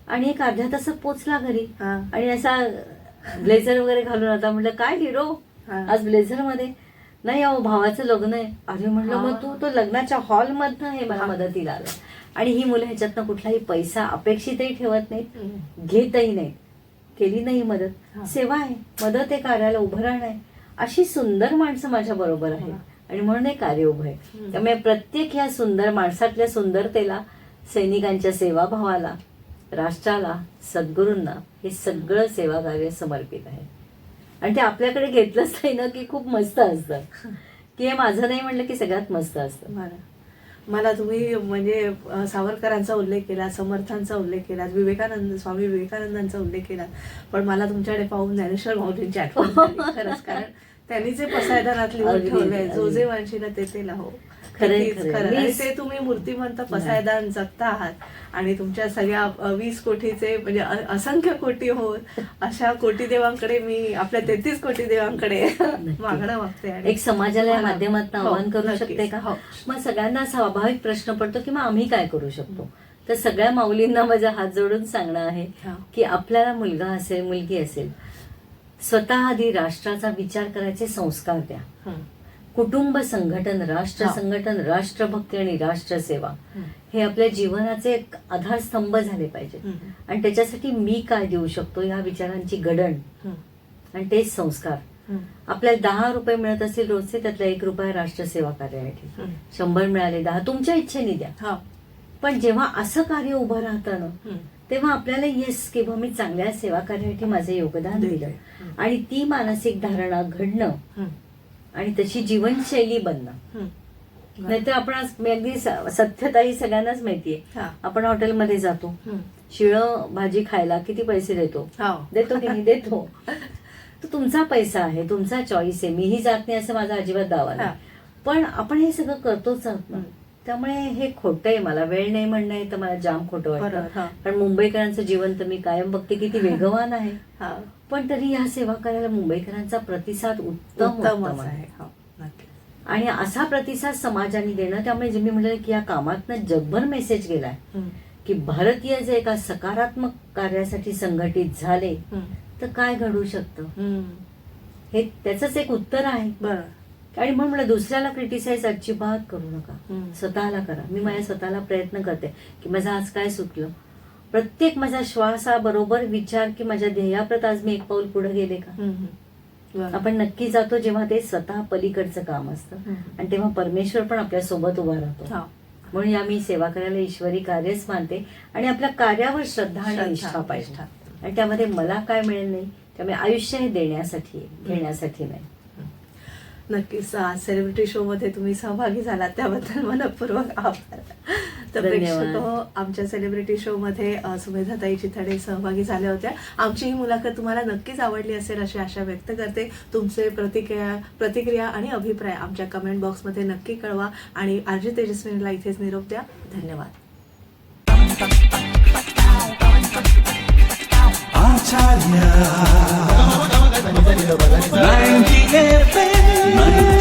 आणि एक अर्ध्या तासात पोचला घरी आणि असा ब्लेझर वगैरे घालून. आता म्हटलं काय हिरो आज ब्लेझर मध्ये. नाही अहो भावाचं लग्न आहे. अरे म्हटलं मग तू तो लग्नाच्या हॉलमधनं हे मला मदतीला आलं. आणि ही मुलं ह्याच्यातनं कुठलाही पैसा अपेक्षितही ठेवत नाहीत, घेतही नाहीत, केली नाही मदत. सेवा आहे, मदत आहे, कार्याला उभं राहणं आहे. अशी सुंदर माणसं माझ्या बरोबर आहेत आणि म्हणून हे कार्य उभं आहे. त्यामुळे प्रत्येक ह्या सुंदर माणसातल्या सुंदरतेला, सैनिकांच्या सेवाभावाला, राष्ट्राला, सद्गुरूंना हे सगळं सेवा कार्य समर्पित आहे. आणि ते आपल्याकडे घेतलंच नाही ना की खूप मस्त असतं, की हे माझं नाही म्हणलं की सगळ्यात मस्त असतं. मला तुम्ही म्हणजे सावरकरांचा उल्लेख केला, समर्थांचा उल्लेख केला, स्वामी विवेकानंदांचा उल्लेख केला, पण मला तुमच्याकडे पाहून ज्ञानेश्वर माऊलींची आठवण झाली खरंच. कारण त्यांनी जे पसायदानात लिहून ठेवलंय, जो जे वांशीला ते ते लाहो. खरंय, नक्कीच, खरंय. खरं. आणि वीस- ते तुम्ही मूर्तिमंत पसायदान जगता आहात आणि तुमच्या सगळ्या 20 कोटीचे म्हणजे असंख्य कोटी होत अशा कोटी देवांकडे मी आपल्या 33 कोटी देवांकडे मागणं मागते. आणि एक समाजाला या तुम्हाला- माध्यमातून हो, आवाहन करू नक्कीच. शकते का? हो. मग सगळ्यांना स्वाभाविक प्रश्न पडतो की मग आम्ही काय करू शकतो. तर सगळ्या माऊलींना माझा हात जोडून सांगणं आहे हा. की आपल्याला मुलगा असेल मुलगी असेल, स्वतः आधी राष्ट्राचा विचार करायचे संस्कार द्या. हं. कुटुंब संघटन, राष्ट्र हा. संघटन, राष्ट्रभक्ती आणि राष्ट्रसेवा हं. हे आपल्या जीवनाचे एक आधारस्तंभ झाले पाहिजे. हं. आणि त्याच्यासाठी मी काय देऊ शकतो ह्या विचारांची घडण हं. आणि तेच संस्कार. हं. आपल्याला 10 रुपये मिळत असतील रोजचे, त्यातला 1 रुपया राष्ट्रसेवा कार्यासाठी, हं. 100 मिळाले 10 तुमच्या इच्छेने द्या. हा. पण जेव्हा असं कार्य उभं राहतं ना, हं. तेव्हा आपल्याला येस किंवा मी चांगल्या सेवा कार्यासाठी माझं योगदान दिलं. हं. आणि ती मानसिक धारणा घडणं हं. आणि तशी जीवनशैली बनणं. हं. नाहीतर आपण आज मी अगदी सत्यता ही सगळ्यांनाच माहितीये. हा. आपण हॉटेलमध्ये जातो, हं. शिळं भाजी खायला किती पैसे देतो हो. देतो की नाही देतो. तो तुमचा पैसा आहे, तुमचा चॉईस आहे. मीही जात नाही असं माझा अजिबात दावा हा. नाही. पण आपण हे सगळं करतोच आहोत ना. हं. त्यामुळे हे खोटं आहे. मला वेळ नाही म्हणणं आहे तर मला जाम खोटं बरोबर. वाटतं. हा. कारण मुंबईकरांचं जीवन तर मी कायम बघते किती वेगवान आहे. हा. पण तरी ह्या सेवा करायला मुंबईकरांचा प्रतिसाद उत्तम उत्तमच आहे. हो. नक्की. आणि असा प्रतिसाद समाजाने देणं. त्यामुळे जे मी म्हणलं की या कामातनं जगभर मेसेज गेलाय हं. की भारतीय जे एका सकारात्मक कार्यासाठी संघटित झाले हं. तर काय घडू शकतं. हं. हे त्याचंच एक उत्तर आहे. बरं. आणि म्हणून म्हणलं दुसऱ्याला क्रिटिसाइज अजिबात करू नका, हं. स्वतःला करा. मी माझ्या स्वतःला प्रयत्न करते की माझं आज काय सुटलं. प्रत्येक माझा श्वासाबरोबर विचार की माझ्या ध्येयाप्रत आज मी एक पाऊल पुढे गेले का. हं. हं. बरं. आपण नक्की जातो जेव्हा ते स्वतः पलीकडचं काम असतं. हं. आणि तेव्हा परमेश्वर पण आपल्या सोबत उभा राहतो. हो. म्हणून या मी सेवा करायला ईश्वरी कार्यच मानते. आणि आपल्या कार्यावर श्रद्धा आणि श्रद्धा, निष्ठा पाहिजे. निष्ठा. आणि त्यामध्ये मला काय मिळेल नाही. त्यामुळे आयुष्य हे देण्यासाठी आहे, घेण्यासाठी नाही. नक्कीच आज सेलिब्रिटी शो मध्ये तुम्ही सहभागी झालात त्याबद्दल मनपूर्वक आभार. तर धन्यवाद. प्रेक्षक आमच्या सेलिब्रिटी शो मध्ये सुमेधाताई चिथडे सहभागी झाल्या होत्या. आमची ही मुलाखत तुम्हाला नक्कीच आवडली असेल अशी आशा व्यक्त करते. तुमचे प्रतिक्रिया आणि अभिप्राय आमच्या कमेंट बॉक्समध्ये नक्की कळवा आणि आरजे तेजस्विनीला इथेच निरोप द्या. धन्यवाद. Acharya 90 FM 90